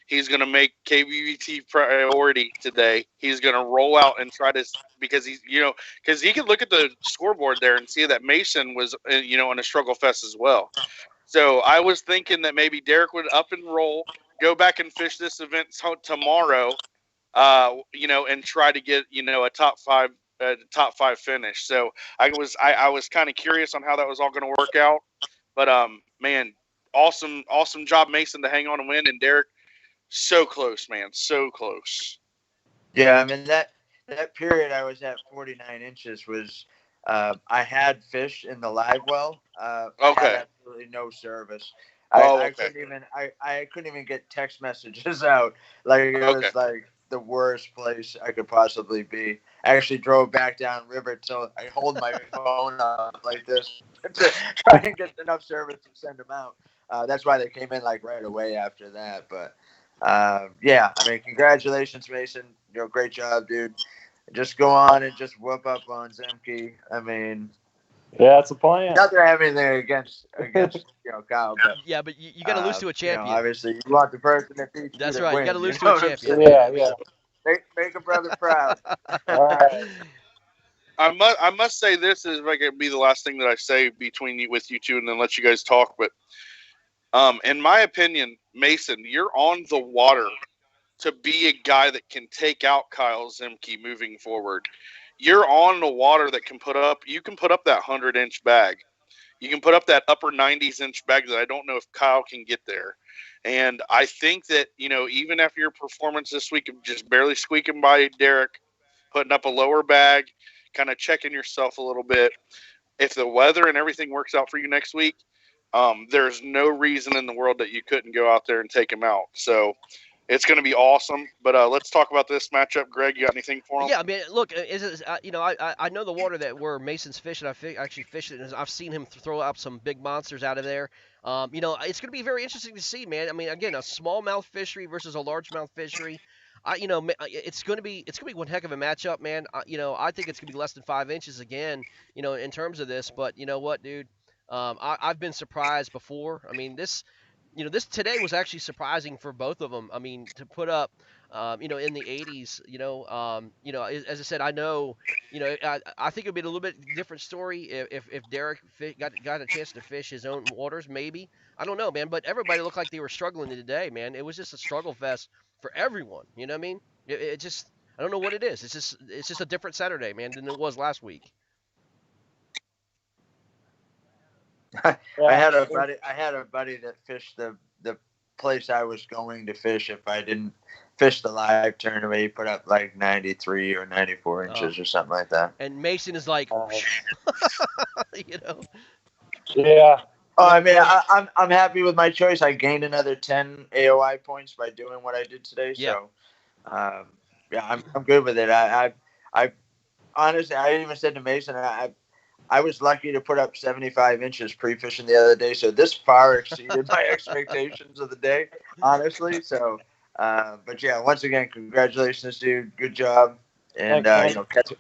He's going to make KBBT priority today. He's going to roll out and try to, because he's, because he could look at the scoreboard there and see that Mason was, in a struggle fest as well. So I was thinking that maybe Derek would up and roll, go back and fish this event tomorrow, and try to get, a top five finish. So I was kind of curious on how that was all going to work out, but man, awesome job, Mason, to hang on and win, and Derek, so close, man, so close. Yeah, I mean that period I was at 49 inches was I had fish in the live well. I had absolutely no service. I couldn't even get text messages out. Like it was like the worst place I could possibly be. I actually drove back down river till I hold my phone up like this to try and get enough service to send them out. That's why they came in like right away after that. But yeah, I mean, congratulations, Mason. Great job, dude. Just go on and just whoop up on Zemke. I mean, yeah, it's a plan. Not that I have anything against Kyle, but yeah, but you got to lose to a champion. Obviously, you want the person that beats you. That's to right. win, You got to lose know to a what I'm champion. saying? Yeah. Make a brother proud. All right. I must say this is like it'd be the last thing that I say with you two, and then let you guys talk. But in my opinion, Mason, you're on the water to be a guy that can take out Kyle Zemke moving forward. you're on the water that you can put up that 100-inch bag. You can put up that upper 90s inch bag that I don't know if Kyle can get there. And I think that, even after your performance this week of just barely squeaking by Derek, putting up a lower bag, kind of checking yourself a little bit, if the weather and everything works out for you next week, there's no reason in the world that you couldn't go out there and take him out. So it's going to be awesome. But let's talk about this matchup. Greg, you got anything for him? Yeah, I mean, look, I know the water that where Mason's fishing. Actually fished it, and I've seen him throw out some big monsters out of there. It's going to be very interesting to see, man. I mean, again, a smallmouth fishery versus a largemouth fishery. It's going to be one heck of a matchup, man. I think it's going to be less than 5 inches again. In terms of this, but you know what, dude? I've been surprised before. I mean, this today was actually surprising for both of them. I mean, to put up, in the 80s, as I said, I know, I think it'd be a little bit different story if Derek got a chance to fish his own waters, maybe. I don't know, man, but everybody looked like they were struggling today, man. It was just a struggle fest for everyone. You know what I mean? It just, I don't know what it is. It's just a different Saturday, man, than it was last week. I had a buddy that fished the place I was going to fish if I didn't fish the live tournament. He put up like 93 or 94 inches or something like that. And Mason is like, Yeah. Oh, I mean, I'm happy with my choice. I gained another 10 AOI points by doing what I did today. Yeah. So, I'm good with it. I honestly, I even said to Mason, I was lucky to put up 75 inches pre-fishing the other day, so this far exceeded my expectations of the day, honestly. So, but yeah, once again, congratulations, dude. Good job, and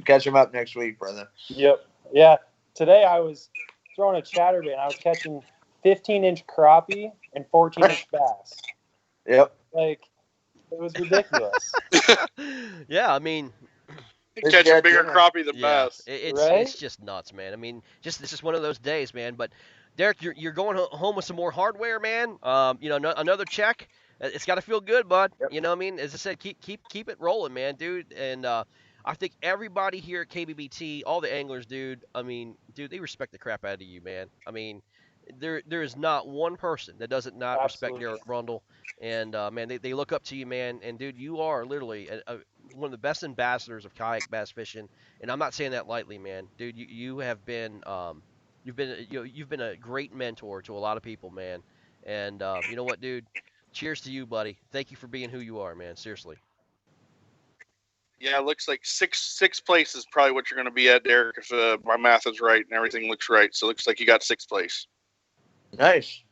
catch him up next week, brother. Yep. Yeah. Today I was throwing a chatterbait, and I was catching 15-inch crappie and 14-inch bass. Yep. Like, it was ridiculous. Yeah, I mean. Catch a bigger crappie than bass. It's just nuts, man. I mean, it's just one of those days, man. But Derek, you're going home with some more hardware, man. Another check. It's got to feel good, bud. Yep. You know what I mean? As I said, keep it rolling, man, dude. And I think everybody here at KBBT, all the anglers, dude. I mean, dude, they respect the crap out of you, man. I mean, there is not one person that doesn't not respect Derek Rundle. And man, they look up to you, man. And dude, you are literally one of the best ambassadors of kayak bass fishing, and I'm not saying that lightly, man. Dude, you have been you've been a great mentor to a lot of people, man. And you know what, dude? Cheers to you, buddy. Thank you for being who you are, man. Seriously. Yeah, it looks like sixth place is probably what you're going to be at, Derek, if my math is right and everything looks right. So it looks like you got sixth place. Nice.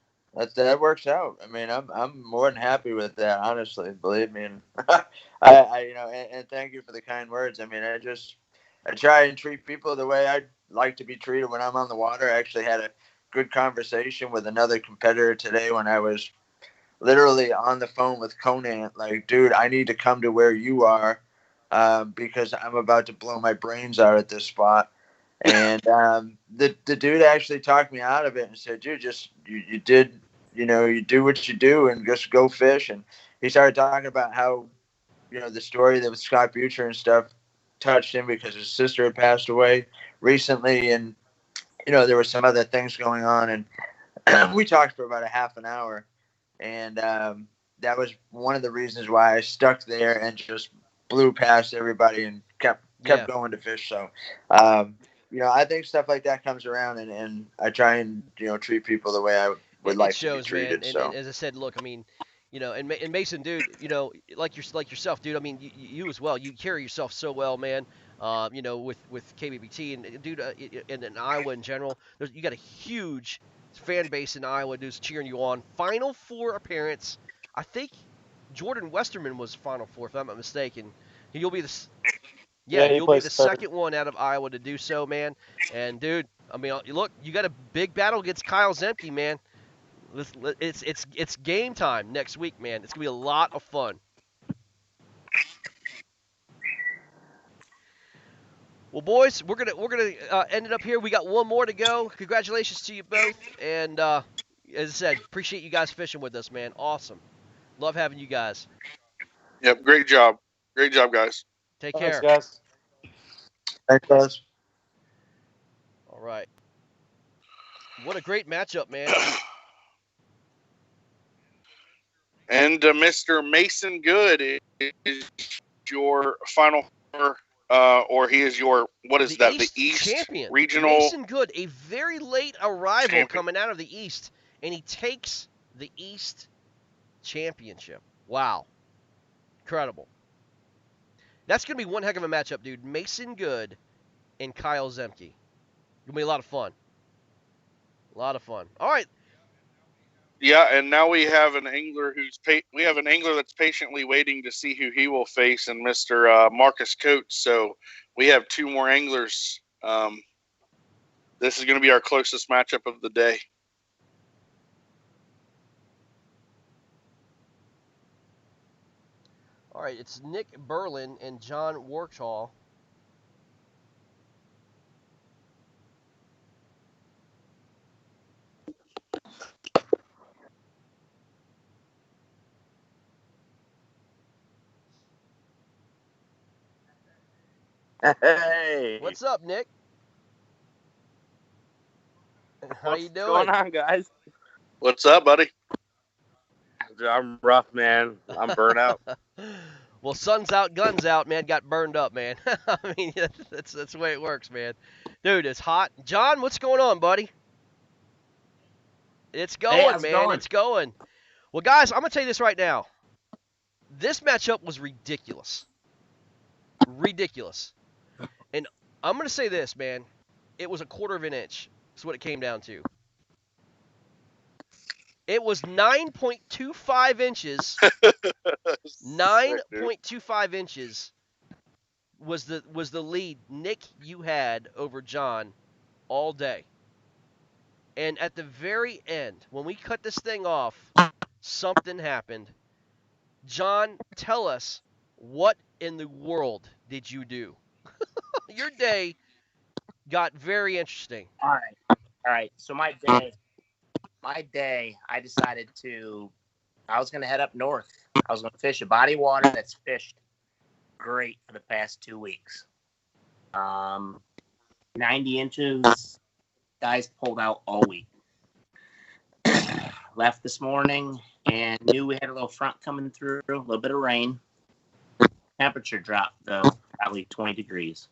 That works out. I mean, I'm more than happy with that, honestly. Believe me, and and thank you for the kind words. I mean, I try and treat people the way I'd like to be treated when I'm on the water. I actually had a good conversation with another competitor today when I was literally on the phone with Conan. Like, dude, I need to come to where you are because I'm about to blow my brains out at this spot. And the dude actually talked me out of it and said, dude, just you do what you do and just go fish. And he started talking about how, the story that with Scott Butcher and stuff touched him because his sister had passed away recently. And, there were some other things going on. And we talked for about a half an hour. And that was one of the reasons why I stuck there and just blew past everybody and kept going to fish. So, I think stuff like that comes around, and I try and treat people the way I would like to be treated. Man. So, and as I said, look, I mean, and Mason, dude, like yourself, dude. I mean, you as well. You carry yourself so well, man. With KBBT and dude, and in Iowa in general, you got a huge fan base in Iowa, dudes cheering you on. Final Four appearance. I think Jordan Westerman was Final Four, if I'm not mistaken. You'll be the you'll be the second one out of Iowa to do so, man. And dude, I mean, look, you got a big battle against Kyle Zemke, man. It's game time next week, man. It's gonna be a lot of fun. Well, boys, we're gonna end it up here. We got one more to go. Congratulations to you both, and as I said, appreciate you guys fishing with us, man. Awesome, love having you guys. Yep, great job, guys. Take care. Thanks, guys. Thanks, guys. All right. What a great matchup, man. And Mr. Mason Good is your final, or he is your, what is that? The East champion. Regional Mason Good, a very late arrival champion. coming out of the East, and he takes the East championship. Wow. Incredible. That's going to be one heck of a matchup, dude. Mason Good and Kyle Zemke. Going to be a lot of fun. A lot of fun. All right. Yeah, and now we have an angler that's patiently waiting to see who he will face, and Mr. Marcus Coates. So we have two more anglers. This is going to be our closest matchup of the day. All right, it's Nick Berlin and John Warchall. Hey, What's up, Nick? How you doing? What's going on, guys? What's up, buddy? I'm rough, man. I'm burnt out. Well, sun's out, guns out, man. Got burned up, man. I mean, that's the way it works, man. Dude, it's hot. John, what's going on, buddy? It's going, man. Going? It's going. Well, guys, I'm going to tell you this right now. This matchup was ridiculous. Ridiculous. And I'm going to say this, man. It was a quarter of an inch. That's what it came down to. It was 9.25 inches. 9.25 inches was the lead, Nick, you had over John all day. And at the very end, when we cut this thing off, something happened. John, tell us, what in the world did you do? Your day got very interesting. All right. So my day, I decided I was going to head up north. I was going to fish a body of water that's fished great for the past 2 weeks. 90 inches, guys pulled out all week. Left this morning and knew we had a little front coming through, a little bit of rain. Temperature dropped, though, probably 20 degrees.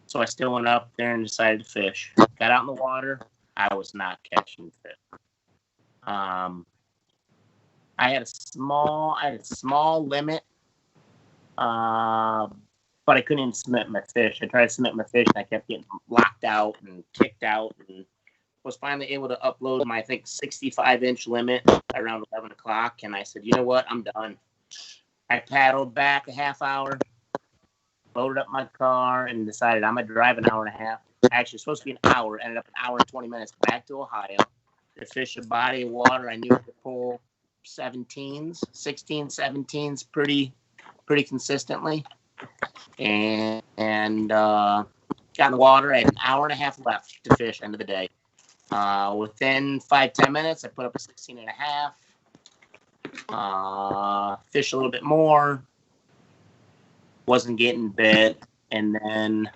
So I still went up there and decided to fish. Got out in the water. I was not catching fish. I had a small limit, but I couldn't even submit my fish. I tried to submit my fish, and I kept getting locked out and kicked out, and was finally able to upload my, I think, 65-inch limit around 11 o'clock, and I said, you know what, I'm done. I paddled back a half hour, loaded up my car, and decided I'm going to drive an hour and a half. Actually, supposed to be an hour. Ended up an hour and 20 minutes back to Ohio to fish a body of water. I knew I could pull 16, 17s pretty consistently. And got in the water. I had an hour and a half left to fish end of the day. Within 5-10 minutes, I put up a 16 and a half. Fished a little bit more. Wasn't getting bit. And then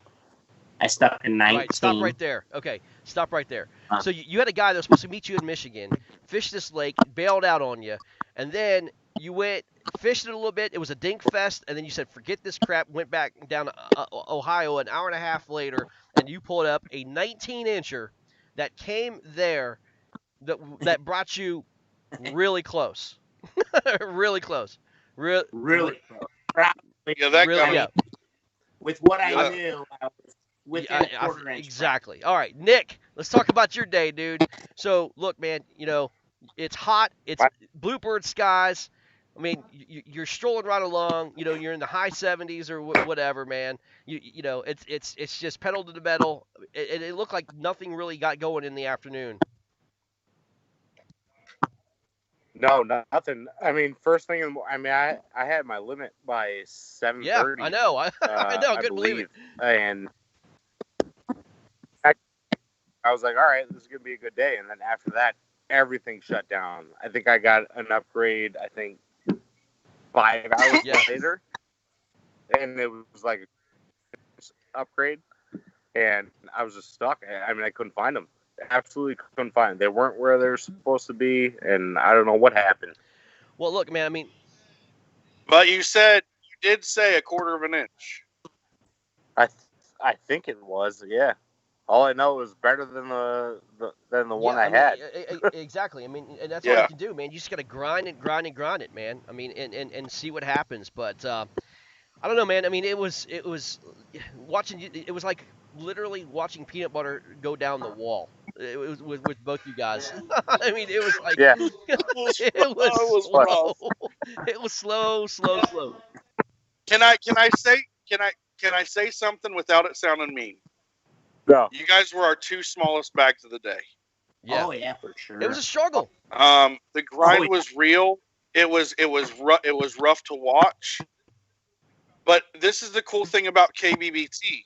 I stuck in 19. Right, stop right there. Okay, stop right there. So you had a guy that was supposed to meet you in Michigan, fished this lake, bailed out on you, and then you went, fished it a little bit. It was a dink fest, and then you said, forget this crap, went back down to Ohio an hour and a half later, and you pulled up a 19-incher that came there that brought you really close. Really close. Really close. Yeah, that really, guy. yeah. With what I knew, I was within a quarter inch. Exactly. All right, Nick, let's talk about your day, dude. So, look, man, it's hot. It's bluebird skies. I mean, you're strolling right along. You're in the high 70s or whatever, man. It's just pedal to the metal. It looked like nothing really got going in the afternoon. No, nothing. I mean, first thing in the morning, I had my limit by 7:30. Yeah, I know. I know. I couldn't believe it. And I was like, all right, this is going to be a good day. And then after that, everything shut down. I think I got an upgrade, 5 hours later. And it was like an upgrade. and I was just stuck. I mean, I couldn't find them. Absolutely couldn't find them. They weren't where they were supposed to be, and I don't know what happened. Well, look, man. I mean, But you did say a quarter of an inch. I think it was, yeah. All I know is better than the one I had. Exactly. I mean, and that's all you can do, man. You just got to grind and grind and grind it, man. I mean, and see what happens. But I don't know, man. I mean, it was watching. It was like literally watching peanut butter go down the wall. It was with both you guys. I mean, it was like it was slow. It was slow. Can I say something without it sounding mean? No. You guys were our 2 smallest bags of the day. Yeah. Oh yeah, for sure. It was a struggle. The grind was real. It was rough to watch. But this is the cool thing about KBBT.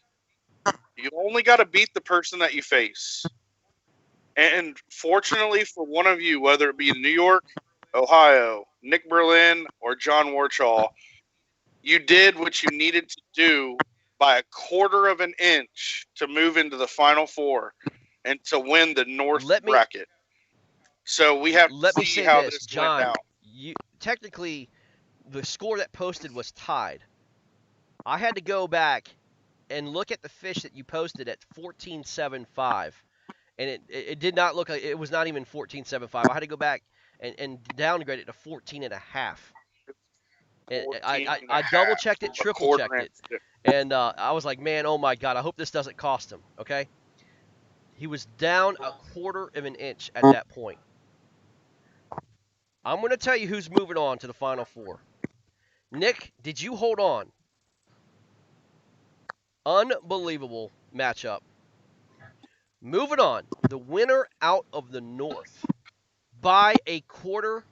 You only got to beat the person that you face. And fortunately for one of you, whether it be in New York, Ohio, Nick Berlin, or John Warchall, you did what you needed to do by a quarter of an inch to move into the Final Four and to win the North bracket. So we have to see how this John, went down. Technically, the score that posted was tied. I had to go back and look at the fish that you posted at 14.75, and it did not look like it was not even 14.75. I had to go back and downgrade it to 14.5. I double checked it, triple checked it, and I was like, man, oh my God, I hope this doesn't cost him. Okay, he was down a quarter of an inch at that point. I'm going to tell you who's moving on to the Final Four. Nick, did you hold on? Unbelievable matchup. Moving on, the winner out of the North by a quarter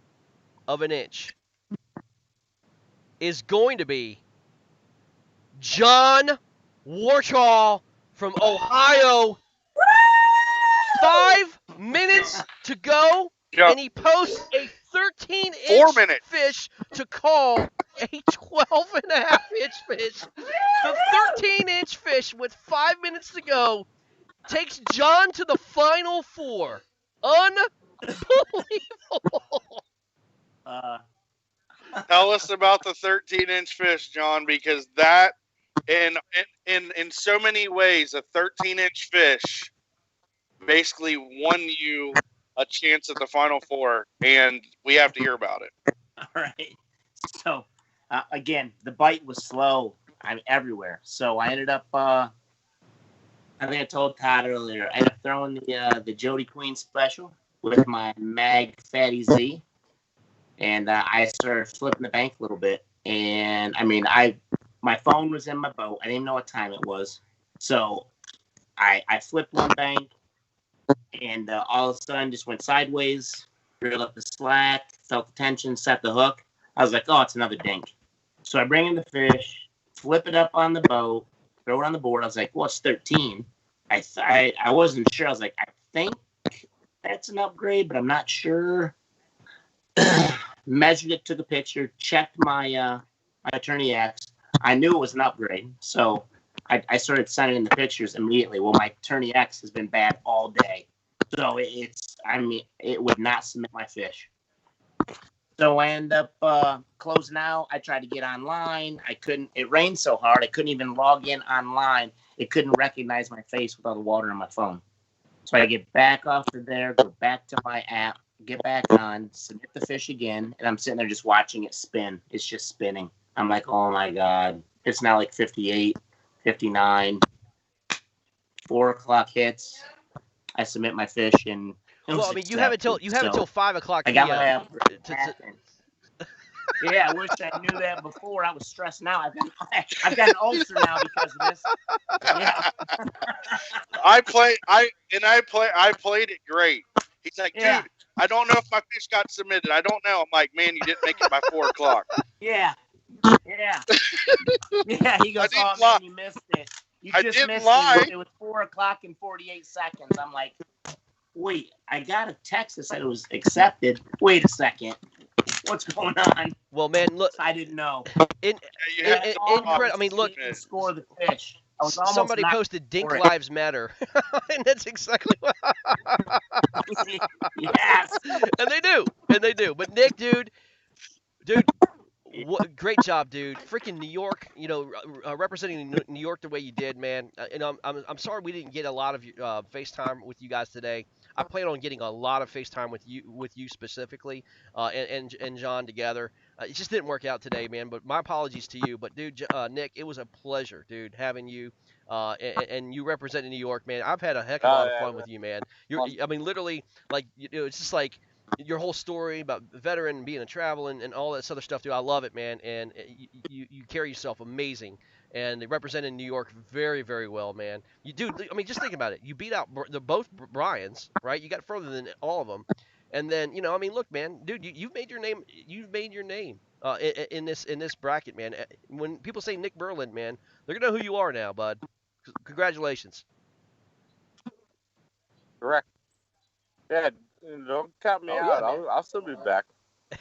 of an inch is going to be John Warchall from Ohio. 5 minutes to go, and he posts a 13-inch fish to call a 12.5-inch fish. The 13-inch fish with 5 minutes to go takes John to the Final Four. Unbelievable. Tell us about the 13-inch fish, John, because that, in so many ways, a 13-inch fish basically won you a chance at the Final Four, and we have to hear about it. All right. So, again, the bite was slow. I'm everywhere. So I ended up, I think I told Todd earlier, I ended up throwing the Jody Queen special with my Mag Fatty Z. And I started flipping the bank a little bit. And, I mean, my phone was in my boat. I didn't even know what time it was. So I flipped one bank, and all of a sudden just went sideways, reeled up the slack, felt the tension, set the hook. I was like, oh, it's another dink. So I bring in the fish, flip it up on the boat, throw it on the board. I was like, well, it's 13. I wasn't sure. I was like, I think that's an upgrade, but I'm not sure. Measured it, took a picture, checked my Attorney X. I knew it was an upgrade, so I started sending in the pictures immediately. Well, my Attorney X has been bad all day, so it would not submit my fish. So I end up closing out. I tried to get online. I couldn't. It rained so hard, I couldn't even log in online. It couldn't recognize my face with all the water on my phone. So I get back off of there, go back to my app, get back on, submit the fish again, and I'm sitting there just watching it spin. It's just spinning. I'm like, oh my God. It's now like 58, 59. 4 o'clock hits. I submit my fish, and well, I mean, you have until 5 o'clock. I got my app. Yeah, I wish I knew that before. I was stressing out. I've got an ulcer now because of this. Yeah. I played it great. He's like, dude, I don't know if my fish got submitted. I don't know. I'm like, man, you didn't make it by 4 o'clock. Yeah. He goes, oh man, you missed it. You just missed it. It was 4 o'clock and 48 seconds. I'm like, wait, I got a text that said it was accepted. Wait a second. What's going on? Well, man, look, I didn't know. I mean, look, Score the fish. I was almost Somebody knocked posted "Dink for it. Lives Matter," and that's exactly what. Yes. And they do, But Nick, dude, what great job, dude! Freaking New York, representing New York the way you did, man. I'm sorry we didn't get a lot of FaceTime with you guys today. I plan on getting a lot of FaceTime with you specifically, and John together. It just didn't work out today, man. But my apologies to you. But dude, Nick, it was a pleasure, dude, having you. And you representing New York, man. I've had a heck of a lot of fun with you, man. I mean, literally, like, it's just like your whole story about veteran and being a travel and all that other stuff, dude. I love it, man. And you carry yourself amazing, and they represented New York very, very well, man. You do. I mean, just think about it. You beat out the both Bryans, right? You got further than all of them, and then I mean, look, man, dude, you've made your name. You've made your name in this bracket, man. When people say Nick Berlin, man, they're gonna know who you are now, bud. Congratulations. Correct. Yeah, don't count me Oh, out. yeah, man. I'll still be back.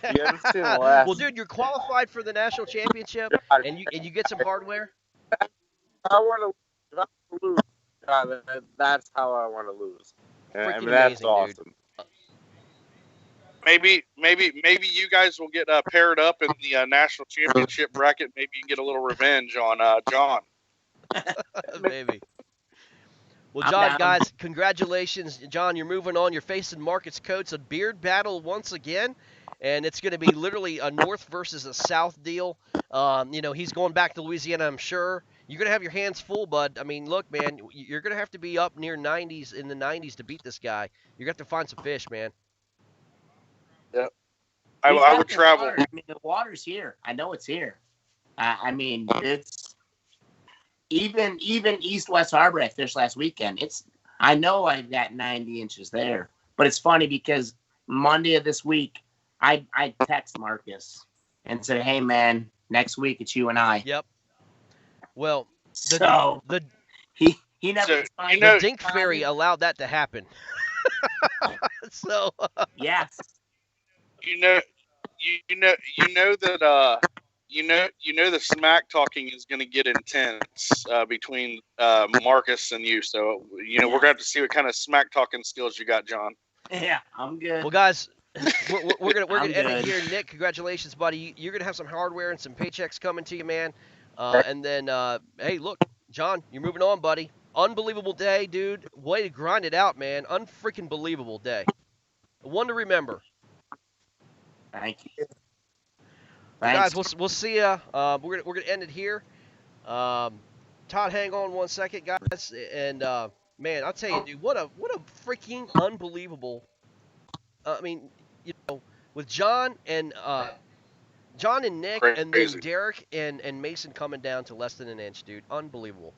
You haven't seen the last. Well, dude, you're qualified for the national championship, and you get some hardware. I want to. If I lose, that's how I want to lose. And, I Freaking mean, that's amazing, awesome. Maybe you guys will get paired up in the national championship bracket. Maybe you can get a little revenge on John. Maybe. Well, I'm John, down. guys, congratulations. John, you're moving on. You're facing Marcus Coates, a beard battle once again. And it's going to be literally a North versus a South deal. He's going back to Louisiana, I'm sure. You're going to have your hands full, bud. I mean, look, man, you're going to have to be up near 90s, in the 90s to beat this guy. You're going to have to find some fish, man. Yep. He's I got would the travel. water. I mean, the water's here. I know it's here. I mean, it's even East-West Harbor I fished last weekend. I know I got 90 inches there. But it's funny because Monday of this week, I text Marcus and said, "Hey, man, next week it's you and I." Yep. Well, he never. The Dink Fairy allowed that to happen. So yes. You know that the smack talking is going to get intense between Marcus and you. So we're going to have to see what kind of smack talking skills you got, John. Yeah, I'm good. Well, guys, we're gonna end it good. here. Nick, congratulations, buddy. You're gonna have some hardware and some paychecks coming to you, man. And then, hey, look, John, you're moving on, buddy. Unbelievable day, dude. Way to grind it out, man. Unfreaking believable day. One to remember. Thank you. Guys, we'll see ya. We're gonna end it here. Todd, hang on one second, guys. And man, I'll tell you, dude, what a freaking unbelievable. I mean, with John and Nick, Crazy. and then Derek and Mason coming down to less than an inch, dude. Unbelievable.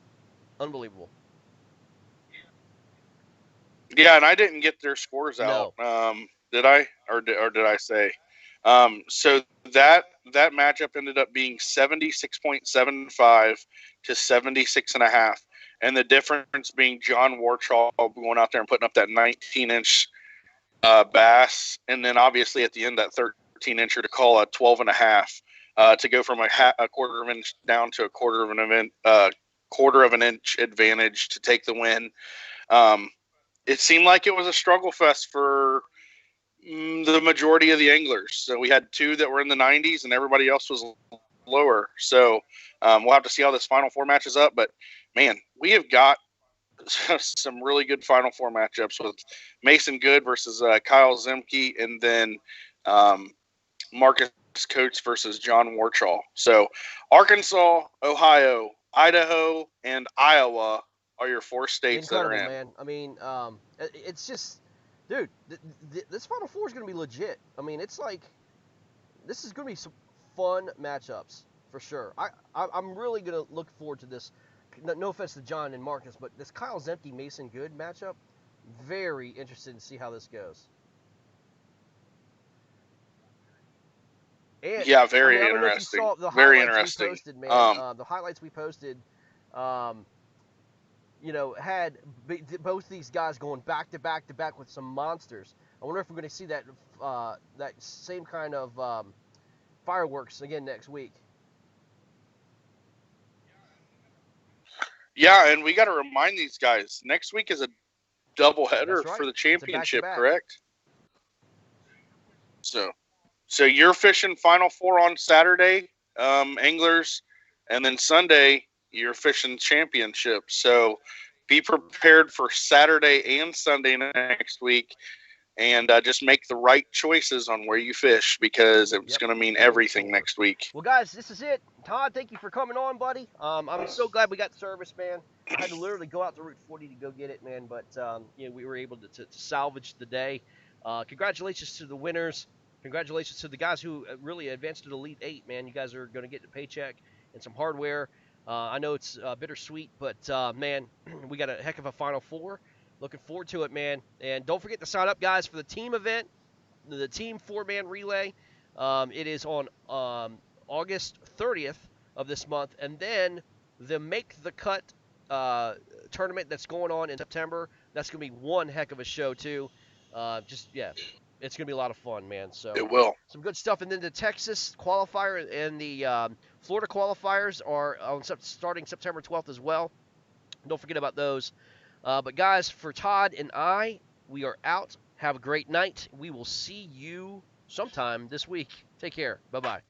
Yeah, and I didn't get their scores out. No. Did I? Or did I say? So that matchup ended up being 76.75 to 76.5, and the difference being John Warchall going out there and putting up that 19-inch bass, and then obviously at the end that 13-incher to call a 12.5 to go from a quarter of an inch down to a quarter of an inch advantage to take the win. It seemed like it was a struggle fest for the majority of the anglers. So we had two that were in the 90s and everybody else was lower. So we'll have to see how this Final Four matches up. But, man, we have got some really good Final Four matchups with Mason Good versus Kyle Zemke, and then Marcus Coates versus John Warchall. So Arkansas, Ohio, Idaho, and Iowa are your four states that are in. Man. I mean, it's just, dude, this Final Four is going to be legit. I mean, it's like, this is going to be some fun matchups for sure. I'm really going to look forward to this. No offense to John and Marcus, but this Kyle Zemke Mason Good matchup, very interested to see how this goes. And, yeah, very I don't know if interesting. you saw the very highlights interesting. we posted, man. The highlights we posted, had both these guys going back to back to back with some monsters. I wonder if we're going to see that same kind of fireworks again next week. Yeah, and we got to remind these guys, next week is a doubleheader That's right. for the It's a championship, back-to-back. correct? So you're fishing Final Four on Saturday, anglers, and then Sunday you're fishing championship. So be prepared for Saturday and Sunday next week, and just make the right choices on where you fish, because it's Yep. going to mean everything next week. Well, guys, this is it. Todd, thank you for coming on, buddy. I'm so glad we got service, man. I had to literally go out to Route 40 to go get it, man, but we were able to salvage the day. Congratulations to the winners. Congratulations to the guys who really advanced to the Elite 8, man. You guys are going to get a paycheck and some hardware. I know it's bittersweet, but, man, we got a heck of a Final Four. Looking forward to it, man. And don't forget to sign up, guys, for the team event, the team 4-man relay. It is on August 30th of this month, and then the Make the Cut tournament that's going on in September. That's going to be one heck of a show, too. It's going to be a lot of fun, man. So It will. some good stuff. And then the Texas qualifier and the Florida qualifiers are starting September 12th as well. Don't forget about those. But, guys, for Todd and I, we are out. Have a great night. We will see you sometime this week. Take care. Bye-bye.